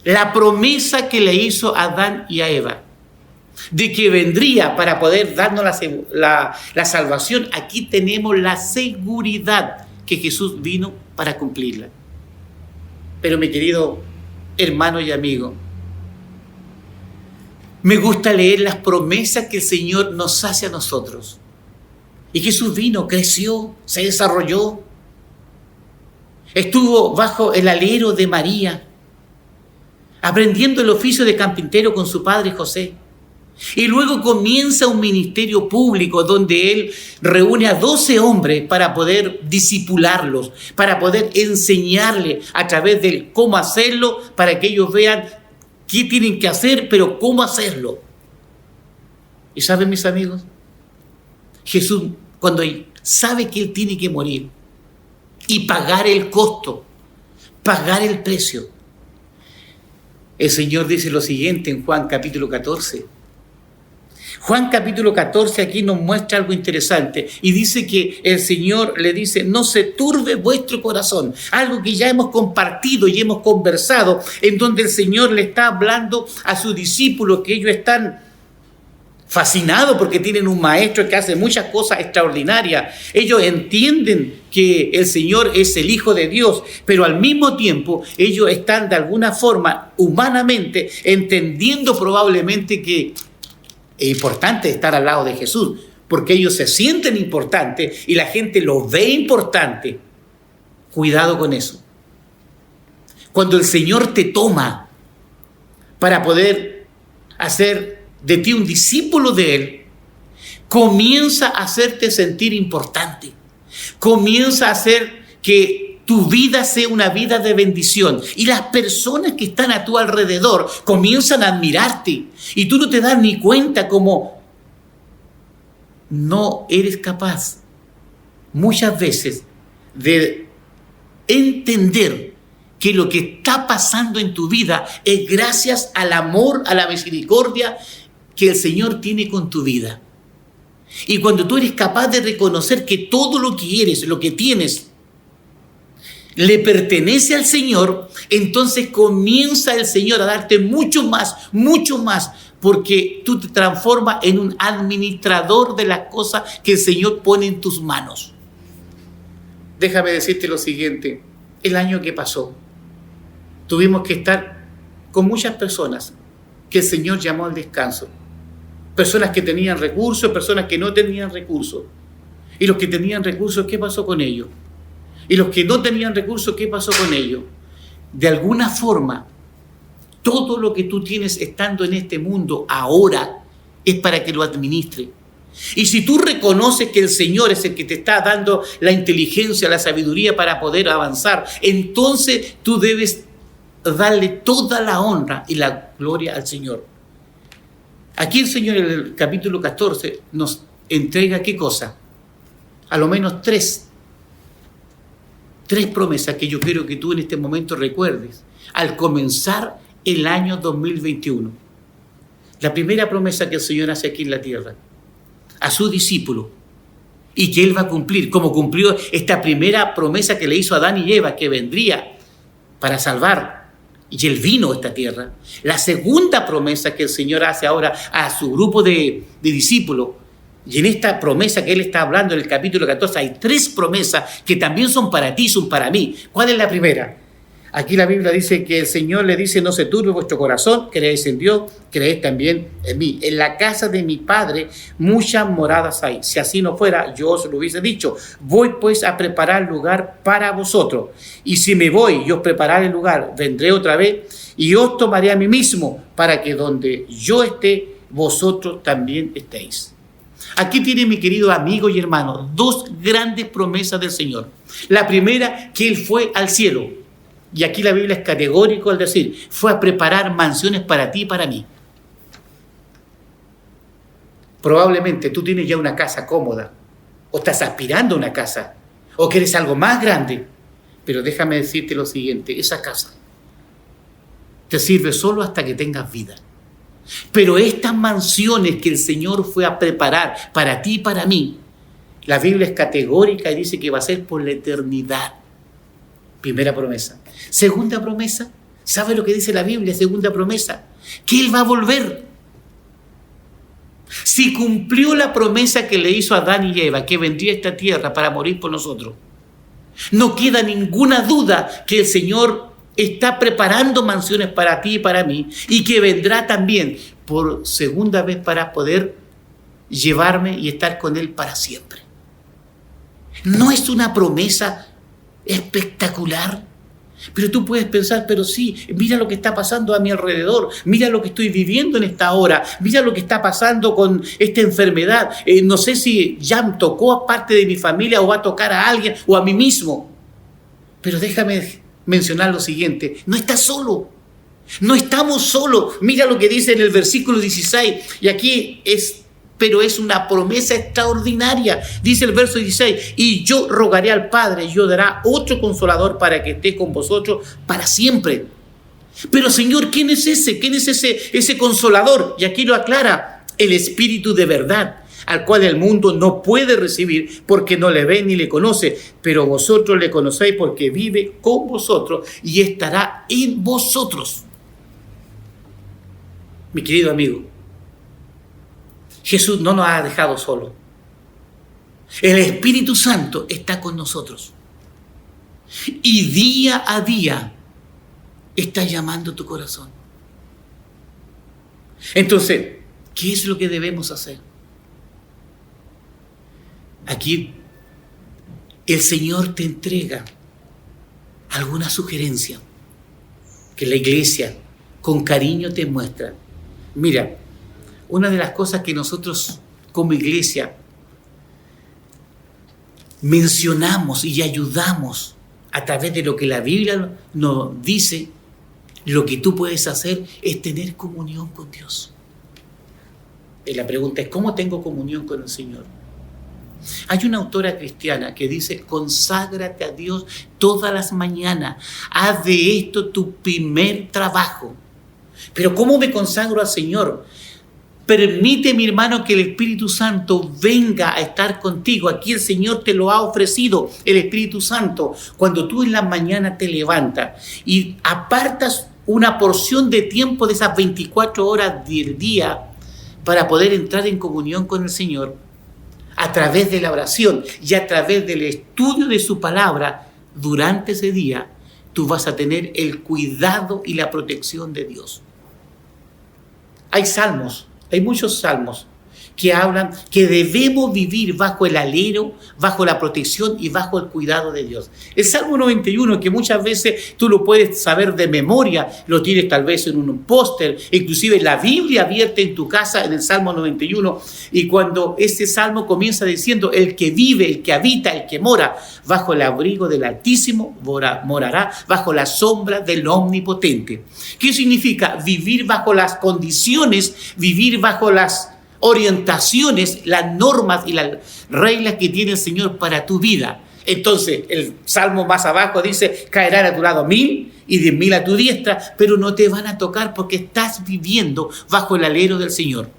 La promesa que le hizo a Adán y a Eva, de que vendría para poder darnos la salvación, aquí tenemos la seguridad que Jesús vino para cumplirla. Pero mi querido hermano y amigo, me gusta leer las promesas que el Señor nos hace a nosotros. Y Jesús vino, creció, se desarrolló, estuvo bajo el alero de María, aprendiendo el oficio de carpintero con su padre José. Y luego comienza un ministerio público donde él reúne a 12 hombres para poder discipularlos, para poder enseñarles a través de cómo hacerlo, para que ellos vean qué tienen que hacer, pero cómo hacerlo. ¿Y saben, mis amigos? Jesús, cuando él sabe que él tiene que morir y pagar el costo, pagar el precio, el Señor dice lo siguiente en Juan capítulo 14. Juan capítulo 14 aquí nos muestra algo interesante y dice que el Señor le dice: no se turbe vuestro corazón. Algo que ya hemos compartido y hemos conversado, en donde el Señor le está hablando a sus discípulos, que ellos están fascinados porque tienen un maestro que hace muchas cosas extraordinarias. Ellos entienden que el Señor es el Hijo de Dios, pero al mismo tiempo ellos están de alguna forma humanamente entendiendo probablemente que es importante estar al lado de Jesús, porque ellos se sienten importantes y la gente los ve importante. Cuidado con eso. Cuando el Señor te toma para poder hacer de ti un discípulo de Él, comienza a hacerte sentir importante. Comienza a hacer que tu vida sea una vida de bendición. Y las personas que están a tu alrededor comienzan a admirarte. Y tú no te das ni cuenta como no eres capaz muchas veces de entender que lo que está pasando en tu vida es gracias al amor, a la misericordia que el Señor tiene con tu vida. Y cuando tú eres capaz de reconocer que todo lo que eres, lo que tienes, le pertenece al Señor, entonces comienza el Señor a darte mucho más, porque tú te transformas en un administrador de las cosas que el Señor pone en tus manos. Déjame decirte lo siguiente: el año que pasó, tuvimos que estar con muchas personas que el Señor llamó al descanso. Personas que tenían recursos, personas que no tenían recursos. Y los que tenían recursos, ¿qué pasó con ellos? Y los que no tenían recursos, ¿qué pasó con ellos? De alguna forma, todo lo que tú tienes estando en este mundo ahora es para que lo administre. Y si tú reconoces que el Señor es el que te está dando la inteligencia, la sabiduría para poder avanzar, entonces tú debes darle toda la honra y la gloria al Señor. Aquí el Señor en el capítulo 14 nos entrega ¿qué cosa? A lo menos tres promesas que yo quiero que tú en este momento recuerdes al comenzar el año 2021. La primera promesa que el Señor hace aquí en la tierra a su discípulo, y que Él va a cumplir, como cumplió esta primera promesa que le hizo a Adán y Eva, que vendría para salvar, y Él vino a esta tierra. La segunda promesa que el Señor hace ahora a su grupo de discípulos, y en esta promesa que Él está hablando en el capítulo 14, hay tres promesas que también son para ti, son para mí. ¿Cuál es la primera? Aquí la Biblia dice que el Señor le dice: no se turbe vuestro corazón, creéis en Dios, creéis también en mí. En la casa de mi Padre muchas moradas hay. Si así no fuera, yo os lo hubiese dicho. Voy pues a preparar lugar para vosotros. Y si me voy y os prepararé el lugar, vendré otra vez y os tomaré a mí mismo, para que donde yo esté, vosotros también estéis. Aquí tiene, mi querido amigo y hermano, dos grandes promesas del Señor. La primera, que Él fue al cielo. Y aquí la Biblia es categórico al decir: fue a preparar mansiones para ti y para mí. Probablemente tú tienes ya una casa cómoda, o estás aspirando a una casa, o quieres algo más grande. Pero déjame decirte lo siguiente: esa casa te sirve solo hasta que tengas vida. Pero estas mansiones que el Señor fue a preparar para ti y para mí, la Biblia es categórica y dice que va a ser por la eternidad. Primera promesa. Segunda promesa, ¿sabe lo que dice la Biblia? Segunda promesa, que Él va a volver. Si cumplió la promesa que le hizo a Adán y Eva, que vendría a esta tierra para morir por nosotros, no queda ninguna duda que el Señor está preparando mansiones para ti y para mí, y que vendrá también por segunda vez para poder llevarme y estar con Él para siempre. ¿No es una promesa espectacular? Pero tú puedes pensar: pero sí, mira lo que está pasando a mi alrededor, mira lo que estoy viviendo en esta hora, mira lo que está pasando con esta enfermedad, no sé si ya me tocó a parte de mi familia o va a tocar a alguien o a mí mismo. Pero déjame mencionar lo siguiente: no estás solo, no estamos solos. Mira lo que dice en el versículo 16, y aquí pero es una promesa extraordinaria. Dice el verso 16: y yo rogaré al Padre, y yo dará otro consolador para que esté con vosotros para siempre. Pero Señor, ¿quién es ese? ¿Quién es ese consolador? Y aquí lo aclara: el Espíritu de verdad, al cual el mundo no puede recibir porque no le ve ni le conoce, pero vosotros le conocéis porque vive con vosotros y estará en vosotros. Mi querido amigo, Jesús no nos ha dejado solos. El Espíritu Santo está con nosotros. Y día a día está llamando tu corazón. Entonces, ¿qué es lo que debemos hacer? Aquí el Señor te entrega alguna sugerencia que la iglesia con cariño te muestra. Mira, una de las cosas que nosotros como iglesia mencionamos y ayudamos a través de lo que la Biblia nos dice, lo que tú puedes hacer es tener comunión con Dios. Y la pregunta es, ¿cómo tengo comunión con el Señor? Hay una autora cristiana que dice, conságrate a Dios todas las mañanas, haz de esto tu primer trabajo. Pero ¿cómo me consagro al Señor? Permite, mi hermano, que el Espíritu Santo venga a estar contigo. Aquí el Señor te lo ha ofrecido, el Espíritu Santo. Cuando tú en la mañana te levantas y apartas una porción de tiempo de esas 24 horas del día para poder entrar en comunión con el Señor, a través de la oración y a través del estudio de su palabra, durante ese día, tú vas a tener el cuidado y la protección de Dios. Hay salmos, hay muchos salmos que hablan que debemos vivir bajo el alero, bajo la protección y bajo el cuidado de Dios. El Salmo 91, que muchas veces tú lo puedes saber de memoria, lo tienes tal vez en un póster, inclusive la Biblia abierta en tu casa en el Salmo 91, y cuando este salmo comienza diciendo, el que vive, el que habita, el que mora bajo el abrigo del Altísimo, morará bajo la sombra del Omnipotente. ¿Qué significa? Vivir bajo las condiciones, vivir bajo las orientaciones, las normas y las reglas que tiene el Señor para tu vida. Entonces, el salmo más abajo dice, caerán a tu lado 1000 y 10.000 a tu diestra, pero no te van a tocar porque estás viviendo bajo el alero del Señor.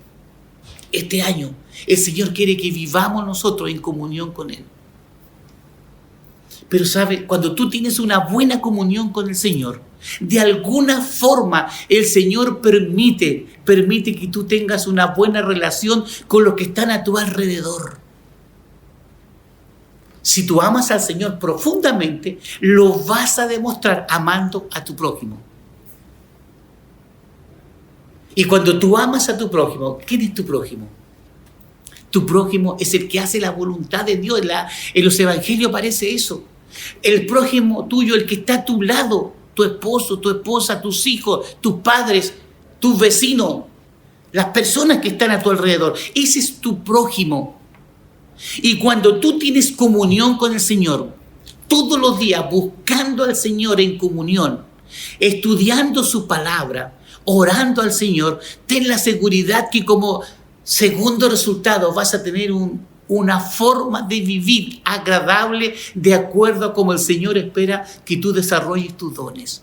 Este año, el Señor quiere que vivamos nosotros en comunión con Él. Pero sabe, cuando tú tienes una buena comunión con el Señor, de alguna forma el Señor permite que tú tengas una buena relación con los que están a tu alrededor. Si tú amas al Señor profundamente, lo vas a demostrar amando a tu prójimo. Y cuando tú amas a tu prójimo, ¿quién es tu prójimo? Tu prójimo es el que hace la voluntad de Dios. En los evangelios aparece eso. El prójimo tuyo, el que está a tu lado, tu esposo, tu esposa, tus hijos, tus padres, tus vecinos, las personas que están a tu alrededor. Ese es tu prójimo. Y cuando tú tienes comunión con el Señor, todos los días buscando al Señor en comunión, estudiando su palabra, orando al Señor, ten la seguridad que como segundo resultado vas a tener una forma de vivir agradable de acuerdo a como el Señor espera que tú desarrolles tus dones.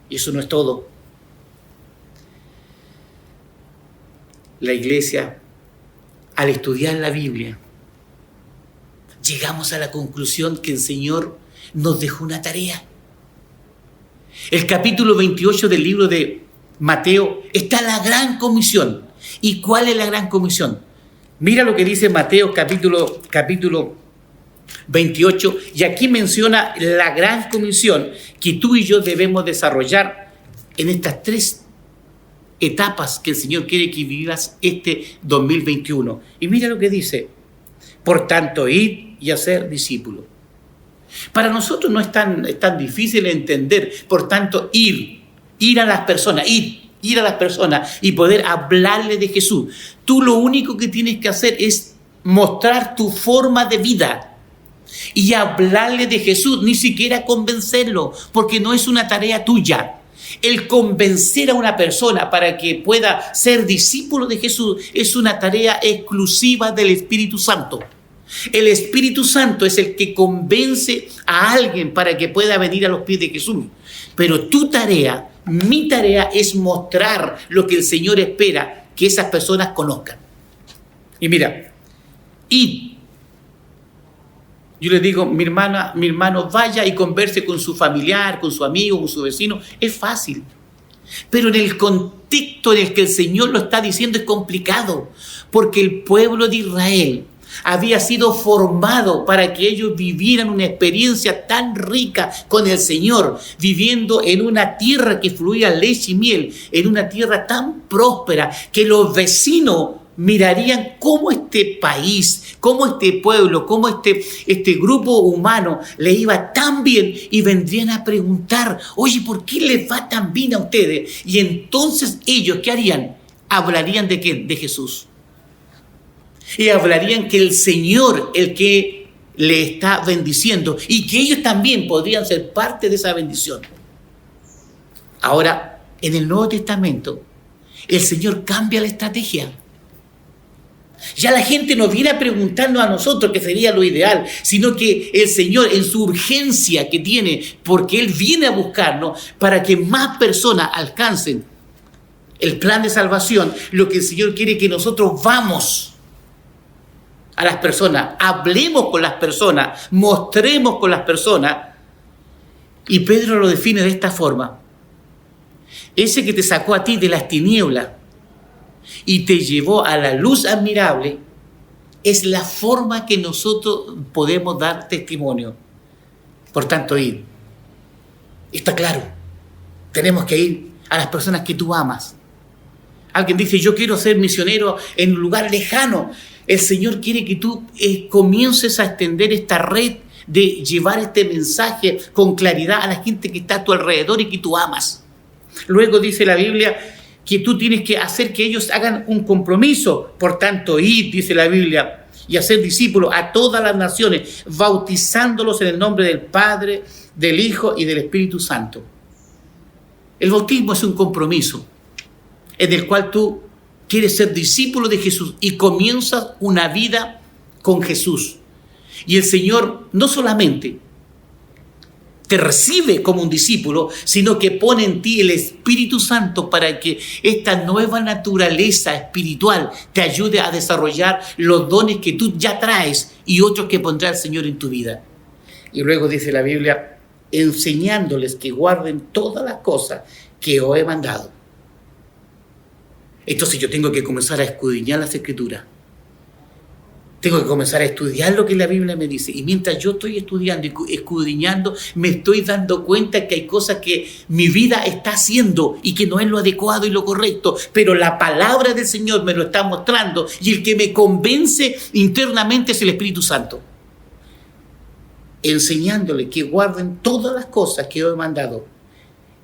Y eso no es todo. La iglesia, al estudiar la Biblia, llegamos a la conclusión que el Señor nos dejó una tarea. El capítulo 28 del libro de Mateo está la gran comisión. ¿Y cuál es la gran comisión? Mira lo que dice Mateo capítulo 28, y aquí menciona la gran comisión que tú y yo debemos desarrollar en estas 3 etapas que el Señor quiere que vivas este 2021. Y mira lo que dice: por tanto, id y hacer discípulos. Para nosotros no es tan difícil entender, por tanto, ir a las personas, ir a las personas y poder hablarle de Jesús. Tú lo único que tienes que hacer es mostrar tu forma de vida y hablarle de Jesús, ni siquiera convencerlo, porque no es una tarea tuya. El convencer a una persona para que pueda ser discípulo de Jesús es una tarea exclusiva del Espíritu Santo. El Espíritu Santo es el que convence a alguien para que pueda venir a los pies de Jesús. Pero tu tarea, mi tarea, es mostrar lo que el Señor espera que esas personas conozcan. Y mira, id. Yo les digo, mi hermano, vaya y converse con su familiar, con su amigo, con su vecino. Es fácil. Pero en el contexto en el que el Señor lo está diciendo es complicado, porque el pueblo de Israel había sido formado para que ellos vivieran una experiencia tan rica con el Señor, viviendo en una tierra que fluía leche y miel, en una tierra tan próspera que los vecinos mirarían cómo este país, cómo este pueblo, cómo este grupo humano le iba tan bien y vendrían a preguntar, oye, ¿por qué les va tan bien a ustedes? Y entonces ellos, ¿qué harían? Hablarían de ¿quién? De Jesús. Y hablarían que el Señor, el que le está bendiciendo, y que ellos también podrían ser parte de esa bendición. Ahora, en el Nuevo Testamento, el Señor cambia la estrategia. Ya la gente no viene a preguntarnos a nosotros, que sería lo ideal, sino que el Señor, en su urgencia que tiene, porque Él viene a buscarnos para que más personas alcancen el plan de salvación, lo que el Señor quiere es que nosotros vamos a las personas, hablemos con las personas, mostremos con las personas. Y Pedro lo define de esta forma: ese que te sacó a ti de las tinieblas y te llevó a la luz admirable, es la forma que nosotros podemos dar testimonio. Por tanto, ir. Está claro, tenemos que ir a las personas que tú amas. Alguien dice, yo quiero ser misionero en un lugar lejano. El Señor quiere que tú comiences a extender esta red de llevar este mensaje con claridad a la gente que está a tu alrededor y que tú amas. Luego dice la Biblia que tú tienes que hacer que ellos hagan un compromiso. Por tanto, id, dice la Biblia, y hacer discípulos a todas las naciones, bautizándolos en el nombre del Padre, del Hijo y del Espíritu Santo. El bautismo es un compromiso en el cual tú quieres ser discípulo de Jesús y comienzas una vida con Jesús. Y el Señor no solamente te recibe como un discípulo, sino que pone en ti el Espíritu Santo para que esta nueva naturaleza espiritual te ayude a desarrollar los dones que tú ya traes y otros que pondrá el Señor en tu vida. Y luego dice la Biblia, enseñándoles que guarden todas las cosas que os he mandado. Entonces yo tengo que comenzar a escudriñar las Escrituras. Tengo que comenzar a estudiar lo que la Biblia me dice. Y mientras yo estoy estudiando y escudriñando, me estoy dando cuenta que hay cosas que mi vida está haciendo y que no es lo adecuado y lo correcto. Pero la palabra del Señor me lo está mostrando y el que me convence internamente es el Espíritu Santo. Enseñándole que guarden todas las cosas que os he mandado.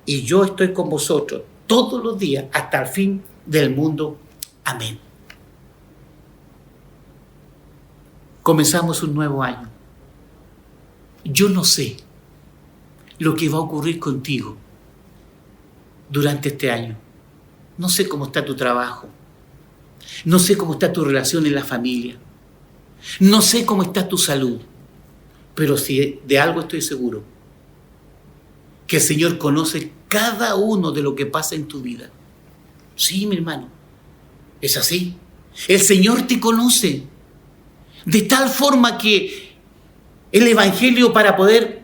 Y yo estoy con vosotros todos los días hasta el fin del mundo. Amén. Comenzamos un nuevo año. Yo no sé lo que va a ocurrir contigo durante este año. No sé cómo está tu trabajo. No sé cómo está tu relación en la familia. No sé cómo está tu salud. Pero si de algo estoy seguro, que el Señor conoce cada uno de lo que pasa en tu vida. Sí, mi hermano, es así. El Señor te conoce de tal forma que el Evangelio, para poder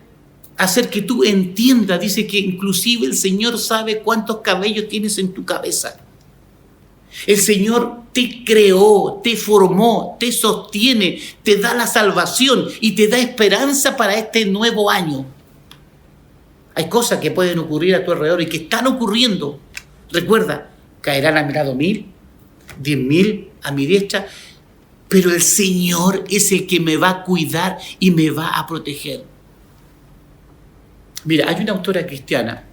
hacer que tú entiendas, dice que inclusive el Señor sabe cuántos cabellos tienes en tu cabeza. El Señor te creó, te formó, te sostiene, te da la salvación y te da esperanza para este nuevo año. Hay cosas que pueden ocurrir a tu alrededor y que están ocurriendo. Recuerda, caerán a mi lado 1000, 10.000 a mi diestra, pero el Señor es el que me va a cuidar y me va a proteger. Mira, hay una autora cristiana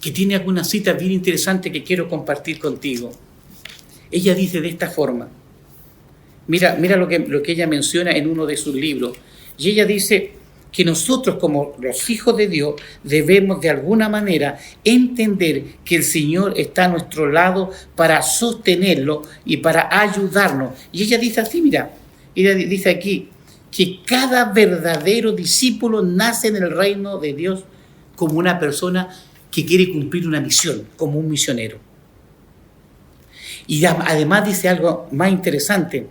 que tiene alguna cita bien interesante que quiero compartir contigo. Ella dice de esta forma, mira lo que ella menciona en uno de sus libros, y ella dice que nosotros como los hijos de Dios debemos de alguna manera entender que el Señor está a nuestro lado para sostenerlo y para ayudarnos. Y ella dice así, mira, ella dice aquí que cada verdadero discípulo nace en el reino de Dios como una persona que quiere cumplir una misión, como un misionero. Y además dice algo más interesante.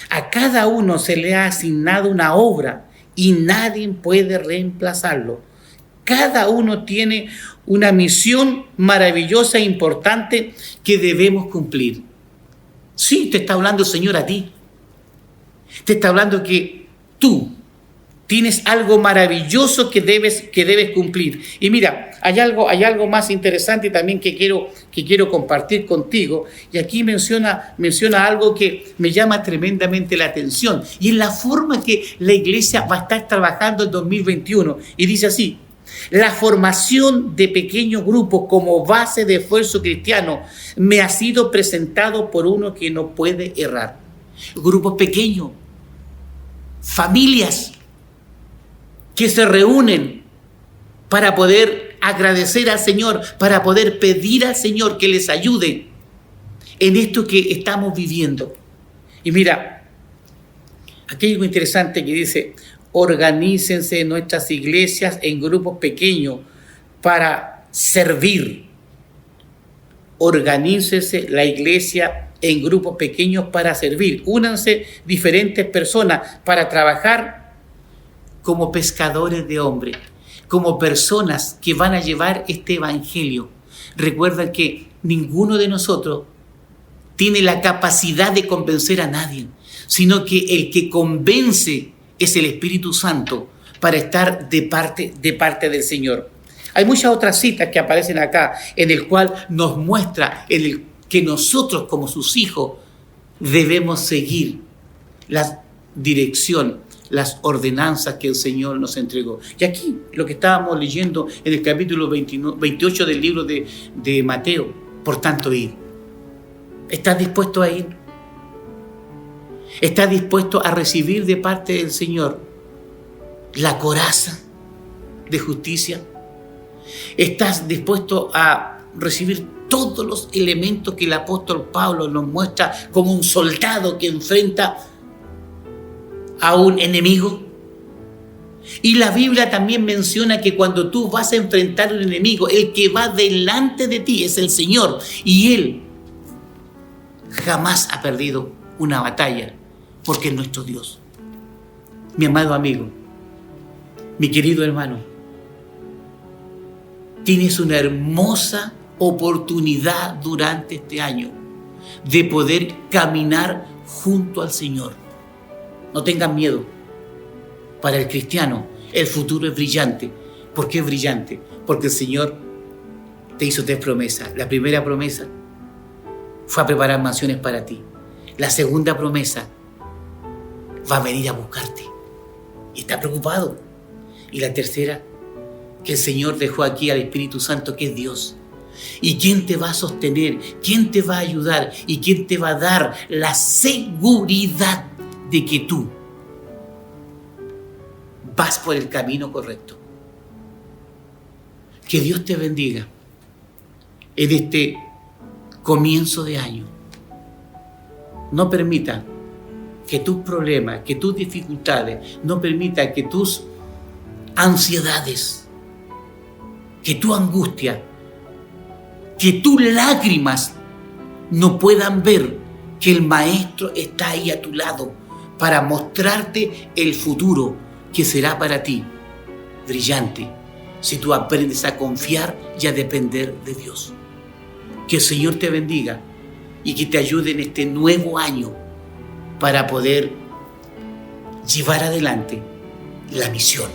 A cada uno se le ha asignado una obra y nadie puede reemplazarlo. Cada uno tiene una misión maravillosa e importante que debemos cumplir. Sí, te está hablando el Señor a ti. Te está hablando que tú tienes algo maravilloso que debes cumplir. Y mira, hay algo más interesante también que quiero compartir contigo. Y aquí menciona algo que me llama tremendamente la atención. Y es la forma que la iglesia va a estar trabajando en 2021. Y dice así: la formación de pequeños grupos como base de esfuerzo cristiano me ha sido presentado por uno que no puede errar. Grupos pequeños, familias que se reúnen para poder agradecer al Señor, para poder pedir al Señor que les ayude en esto que estamos viviendo. Y mira, aquí hay algo interesante que dice: organícense nuestras iglesias en grupos pequeños para servir. Organícese la iglesia en grupos pequeños para servir. Únanse diferentes personas para trabajar como pescadores de hombres, como personas que van a llevar este evangelio. Recuerda que ninguno de nosotros tiene la capacidad de convencer a nadie, sino que el que convence es el Espíritu Santo para estar de parte del Señor. Hay muchas otras citas que aparecen acá en el cual nos muestra que nosotros como sus hijos debemos seguir la dirección, las ordenanzas que el Señor nos entregó. Y aquí lo que estábamos leyendo en el capítulo 28 del libro de Mateo: por tanto, ir. ¿Estás dispuesto a ir? ¿Estás dispuesto a recibir de parte del Señor la coraza de justicia? ¿Estás dispuesto a recibir todos los elementos que el apóstol Pablo nos muestra como un soldado que enfrenta a un enemigo? Y la Biblia también menciona que cuando tú vas a enfrentar a un enemigo, el que va delante de ti es el Señor, y Él jamás ha perdido una batalla, porque es nuestro Dios. Mi amado amigo, mi querido hermano, tienes una hermosa oportunidad durante este año de poder caminar junto al Señor. No tengan miedo. Para el cristiano, el futuro es brillante. ¿Por qué es brillante? Porque el Señor te hizo 3 promesas. La primera promesa fue a preparar mansiones para ti. La segunda promesa va a venir a buscarte y está preocupado. Y la tercera, que el Señor dejó aquí al Espíritu Santo, que es Dios. ¿Y quién te va a sostener? ¿Quién te va a ayudar? ¿Y quién te va a dar la seguridad de que tú vas por el camino correcto? Que Dios te bendiga en este comienzo de año. No permita que tus problemas, que tus dificultades, no permita que tus ansiedades, que tu angustia, que tus lágrimas no puedan ver que el Maestro está ahí a tu lado para mostrarte el futuro que será para ti brillante si tú aprendes a confiar y a depender de Dios. Que el Señor te bendiga y que te ayude en este nuevo año para poder llevar adelante la misión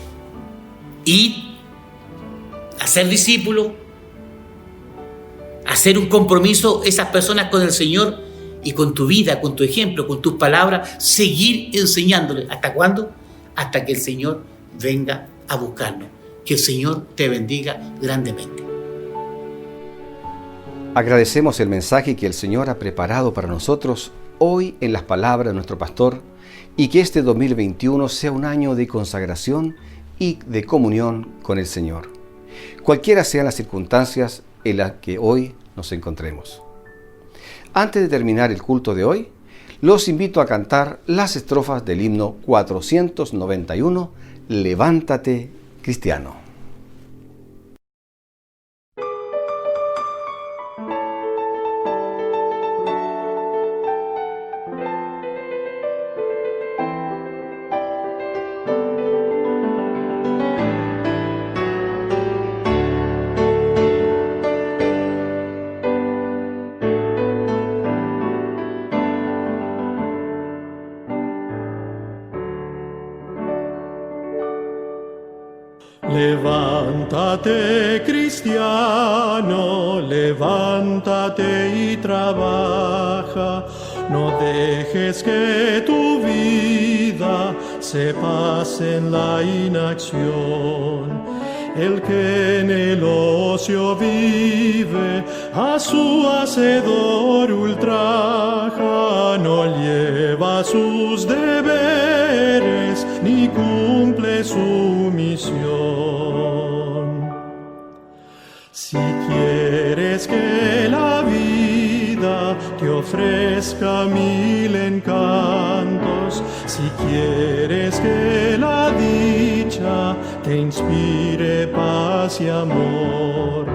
y hacer discípulos, hacer un compromiso esas personas con el Señor y con tu vida, con tu ejemplo, con tus palabras, seguir enseñándoles. ¿Hasta cuándo? Hasta que el Señor venga a buscarnos. Que el Señor te bendiga grandemente. Agradecemos el mensaje que el Señor ha preparado para nosotros hoy en las palabras de nuestro pastor, y que este 2021 sea un año de consagración y de comunión con el Señor, cualquiera sean las circunstancias en las que hoy nos encontremos. Antes de terminar el culto de hoy, los invito a cantar las estrofas del himno 491, Levántate, cristiano. Levántate, cristiano, levántate y trabaja. No dejes que tu vida se pase en la inacción. El que en el ocio vive, a su hacedor ultraja, no lleva sus deberes ni cumple su misión. Si quieres que la vida te ofrezca 1000 encantos, si quieres que la dicha te inspire paz y amor,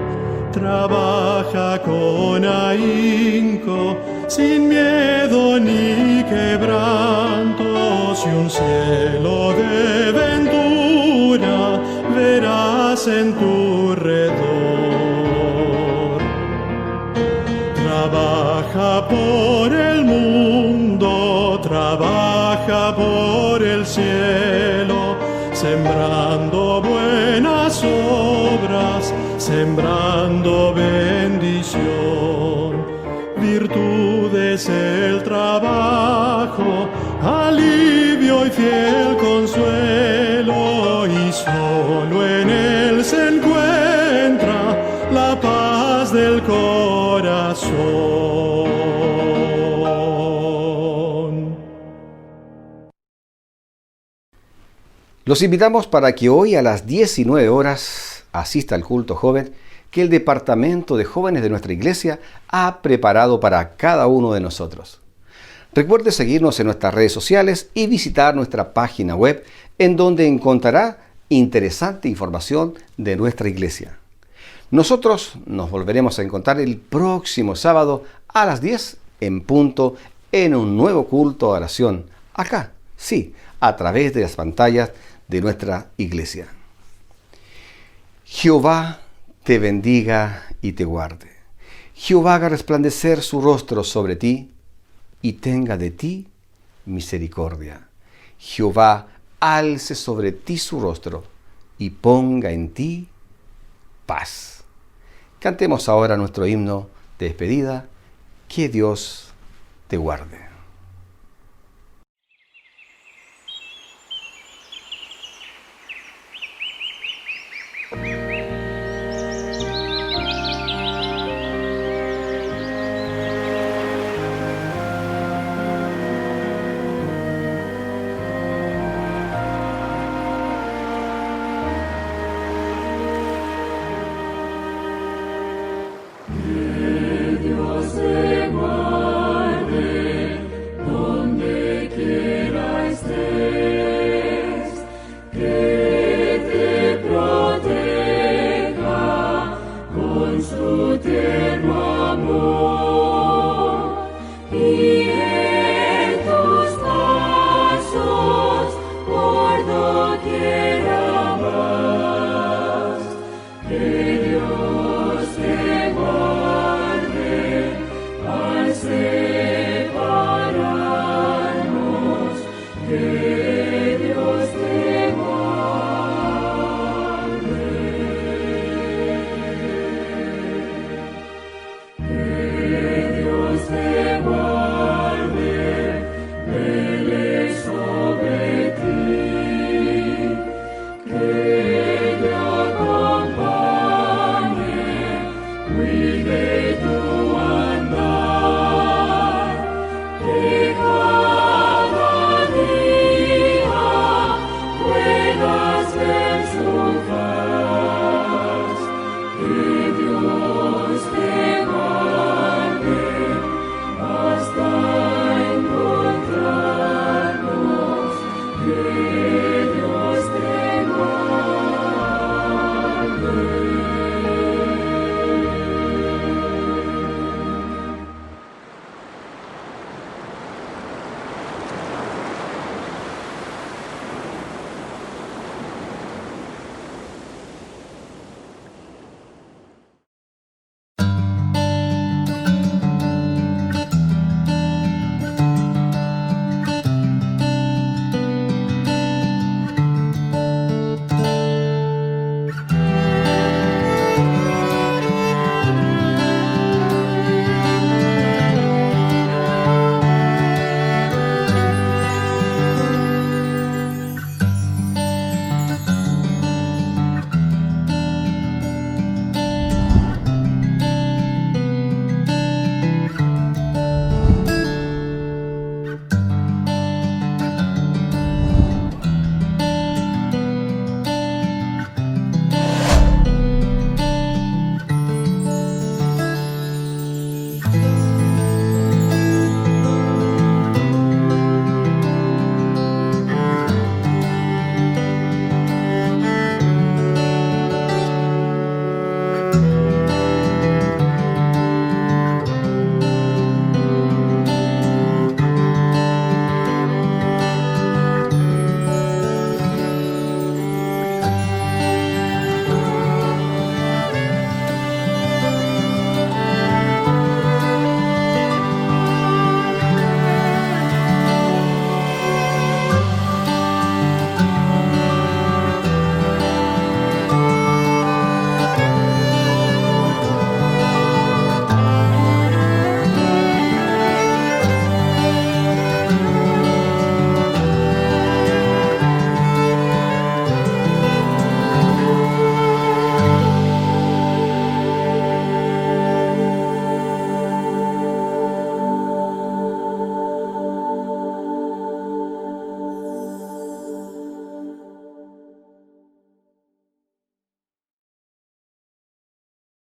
trabaja con ahínco, sin miedo ni quebrantos, y un cielo de ventura verás en tu redor. Trabaja por el mundo, trabaja por el cielo, sembrando buenas obras, sembrando bendición. Virtud es el trabajo, alivio y fiel consuelo, y solo en él se encuentra la paz del corazón. Los invitamos para que hoy a las 19 horas asista al culto joven que el Departamento de Jóvenes de nuestra iglesia ha preparado para cada uno de nosotros. Recuerde seguirnos en nuestras redes sociales y visitar nuestra página web, en donde encontrará interesante información de nuestra iglesia. Nosotros nos volveremos a encontrar el próximo sábado a las 10 en punto en un nuevo culto de oración, acá, sí, a través de las pantallas de nuestra iglesia. Jehová te bendiga y te guarde. Jehová haga resplandecer su rostro sobre ti y tenga de ti misericordia. Jehová alce sobre ti su rostro y ponga en ti paz. Cantemos ahora nuestro himno de despedida. Que Dios te guarde.